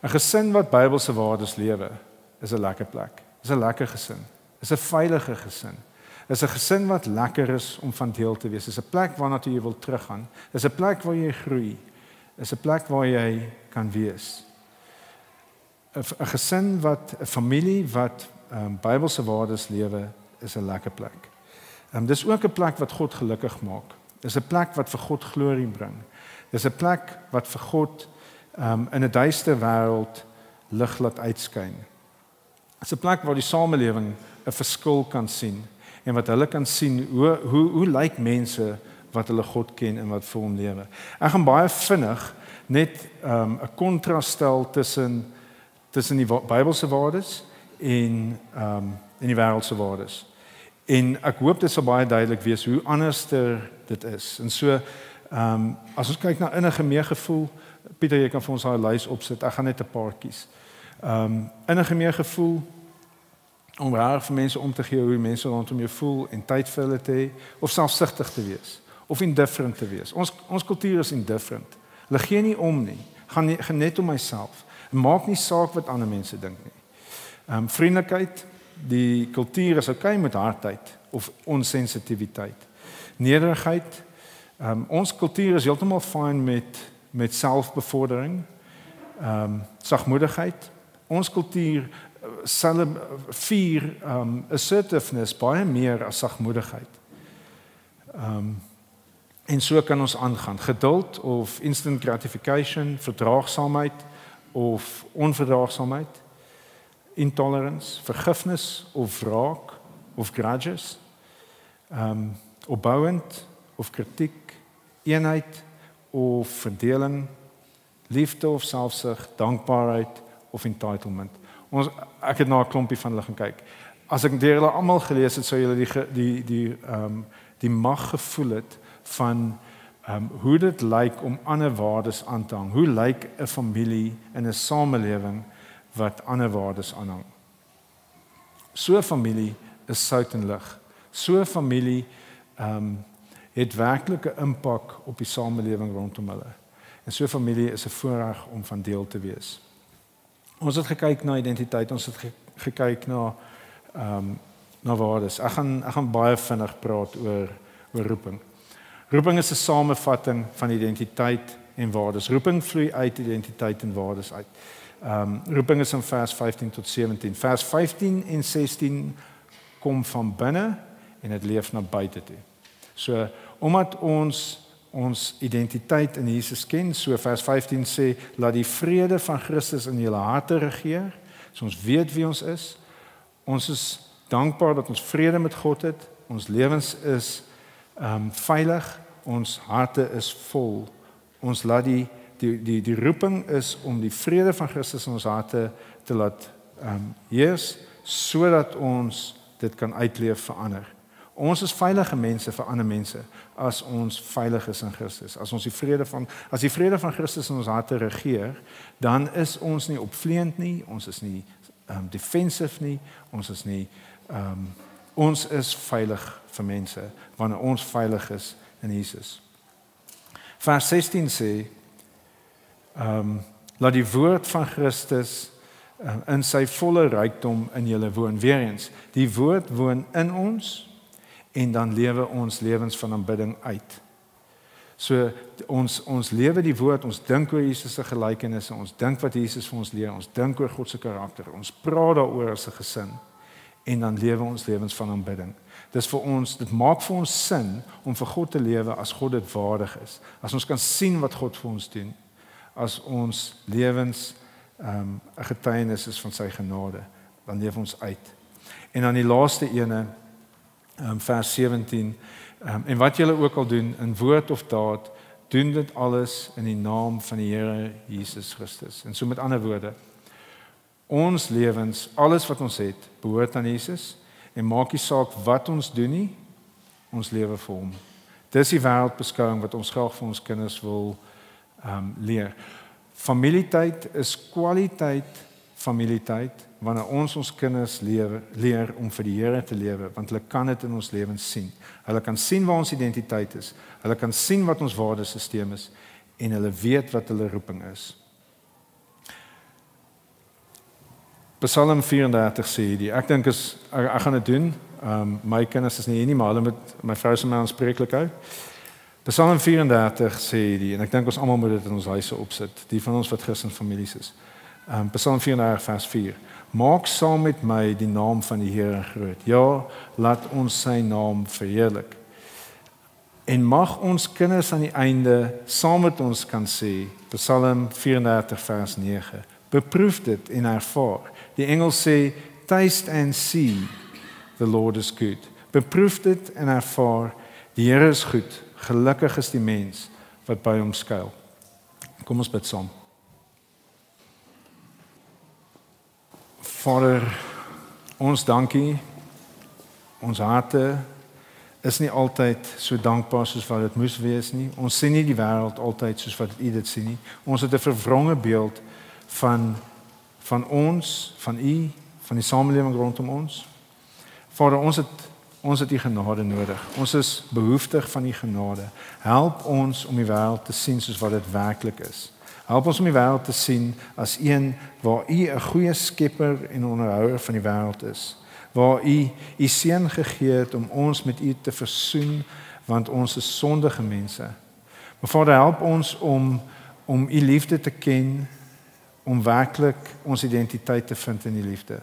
'n Gesin wat Bybelse waardes lewe is 'n lekker plek. Is 'n lekker gesin. Is 'n veilige gesin. Is 'n gesin wat lekker is om van deel te wees. Is 'n plek waarna toe jy wil teruggaan. Is 'n plek waar jy groei. Is 'n plek waar jy kan wees. 'n Gesin wat 'n familie wat Bybelse waardes lewe is 'n lekker plek. Dis ook 'n plek wat God gelukkig maak. Dis 'n plek wat vir God glorie bring. Dis 'n plek wat vir God in 'n duister wêreld lig laat uitskyn. Dis 'n plek waar die samelewing 'n verskil kan sien en wat hulle kan sien hoe lyk mense wat hulle God ken en wat vir hom lewe. Ek gaan baie vinnig net 'n kontras stel tussen die Bybelse waardes en die wêreldse waardes. En ek hoop dit sal baie duidelik wees hoe anderster dit is. En so as ons kyk na innige meegevoel, Pieter, jy kan vir ons daai lys opsit. Ek gaan net 'n paar kies. Innige meegevoel om reg vir mense om te gee hoe mense rondom jou voel en tyd vir hulle te hê of selfsugtig te wees of indifferent te wees. Ons kultuur is indifferent. Hulle gee nie om nie. Gaan net om myself. Maak nie saak wat ander mense dink nie. Vriendelikheid, die kultuur is okay met hardheid of onsensitiwiteit. Nederigheid, ons kultuur is heeltemal fyn met selfbevordering. Sagmoedigheid, ons kultuur vier assertiveness baie meer as sagmoedigheid. En so kan ons aangaan. Geduld of instant gratification, verdraagsaamheid of onverdraagsaamheid, intolerance, vergifnis of wraak of grudges, opbouend of kritiek, eenheid of verdeling, liefde of selfsug, dankbaarheid of entitlement. Ek het na 'n klompie van hulle gaan kyk. As ek deur hulle almal gelees het, sou julle die mag gevoel het van hoe dit lyk om ander waardes aan te hang. Hoe lyk 'n familie in 'n samelewing wat ander waardes aanhang? So 'n familie is sout en lig. So 'n familie het werklik 'n impak op die samelewing rondom hulle. En so 'n familie is 'n voorreg om van deel te wees. Ons het gekyk na identiteit, ons het gekyk na waardes. Ek gaan baie vinnig praat oor roeping. Roeping is 'n samevatting van identiteit en waardes. Roeping vloei uit identiteit en waardes uit. Roeping is in vers 15 tot 17. Vers 15 en 16 kom van binne en dit leef na buite toe. So omdat ons ons identiteit in Jesus ken. So vers 15 sê, laat die vrede van Christus in julle harte regeer. So ons weet wie ons is. Ons is dankbaar dat ons vrede met God het. Ons lewens is veilig. Ons harte is vol. Ons laat die roeping is om die vrede van Christus in ons harte te laat heers, sodat ons dit kan uitleef vir ander. Ons is veilige mense vir ander mense as ons veilig is in Christus. As die vrede van Christus in ons harte regeer, dan is ons nie opvleend nie, ons is nie defensive nie, ons is veilig vir mense wanneer ons veilig is in Jesus. Vers 16 sê, laat die woord van Christus in sy volle rykdom in julle woon. Weer eens, die woord woon in ons en dan lewe ons lewens van aanbidding uit. So ons lewe die woord, ons dink oor Jesus se gelykenisse, ons dink wat Jesus vir ons leer, ons dink oor God se karakter, ons praat daaroor as 'n gesin en dan lewe ons lewens van aanbidding. Dit maak vir ons sin om vir God te lewe as God dit waardig is. As ons kan sien wat God vir ons doen, as ons lewens 'n getuienis is van sy genade, dan leef ons uit. En dan die laaste ene, vers 17, en wat julle ook al doen, in woord of daad, doen dit alles in die naam van die Here Jesus Christus. En so met ander woorde, ons lewens, alles wat ons het, behoort aan Jesus, en maak nie saak wat ons doen nie, ons lewe vir hom. Dis die wêreldbeskouing wat ons graag vir ons kinders wil leer. Familietyd is kwaliteit familietyd, wanneer ons kinders leer om vir die Here te lewe, want hulle kan dit in ons lewens sien. Hulle kan sien waar ons identiteit is, hulle kan sien wat ons waardesisteem is, en hulle weet wat hulle roeping is. Psalm 34 sê hierdie, ek dink ek gaan dit doen, my kinders is nie hier nie, maar hulle met my vrou se my aanspreeklik hou. Psalm 34 sê hierdie, en ek dink ons almal moet dit in ons huise opsit, die van ons wat Christen families is. Psalm 34 vers 4, maak saam met my die naam van die Here groot, ja, laat ons sy naam verheerlik. En mag ons kinders aan die einde saam met ons kan sê, Psalm 34 vers 9, beproef dit en ervaar. Die engel sê, taste and see, the Lord is good. Beproef dit en ervaar, die Here is goed, gelukkig is die mens wat by hom skuil. Kom ons bid saam. Vader, ons dankie, ons harte is nie altyd so dankbaar soos wat dit moes wees nie. Ons sien nie die wêreld altyd soos wat U dit sien nie. Ons het 'n verwronge beeld van ons, van U, van die samelewing rondom ons. Vader, ons het U genade nodig. Ons is behoeftig van U genade. Help ons om die wêreld te sien soos wat dit werklik is. Help ons om die wêreld te sien as een waar U 'n goeie skepper en onderhouer van die wêreld is. Waar U seun gegee het om ons met U te versoen, want ons is sondige mense. Maar Vader, help ons om U liefde te ken, om werklik ons identiteit te vind in die liefde,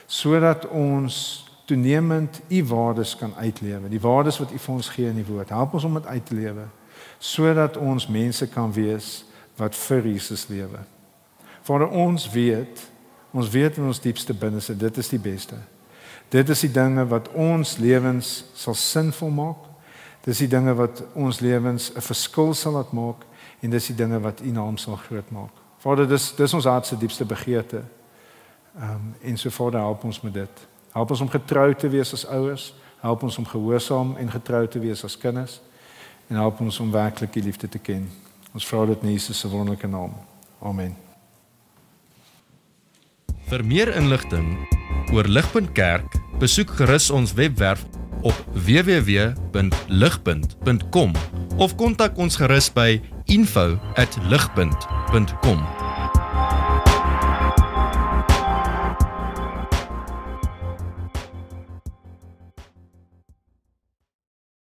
sodat ons toenemend U waardes kan uitlewe, die waardes wat U vir ons gee in die woord. Help ons om dit uit te lewe, sodat ons mense kan wees wat vir Jesus lewe. Vader, ons weet in ons diepste binneste, dit is die beste. Dit is die dinge wat ons lewens sal sinvol maak, dit is die dinge wat ons lewens 'n verskil sal laat maak, en dit is die dinge wat U naam sal groot maak. Vader, dis ons hart se diepste begeerte. En so Vader, help ons met dit. Help ons om getrou te wees as ouers, help ons om gehoorsaam en getrou te wees as kinders, en help ons om werklik die liefde te ken. Ons vra dit in Jesus se wonderlike naam. Amen. Vir meer inligting oor Ligpunt Kerk, besoek gerus ons webwerf op www.ligpunt.com of kontak ons gerus by info@ligpunt.com.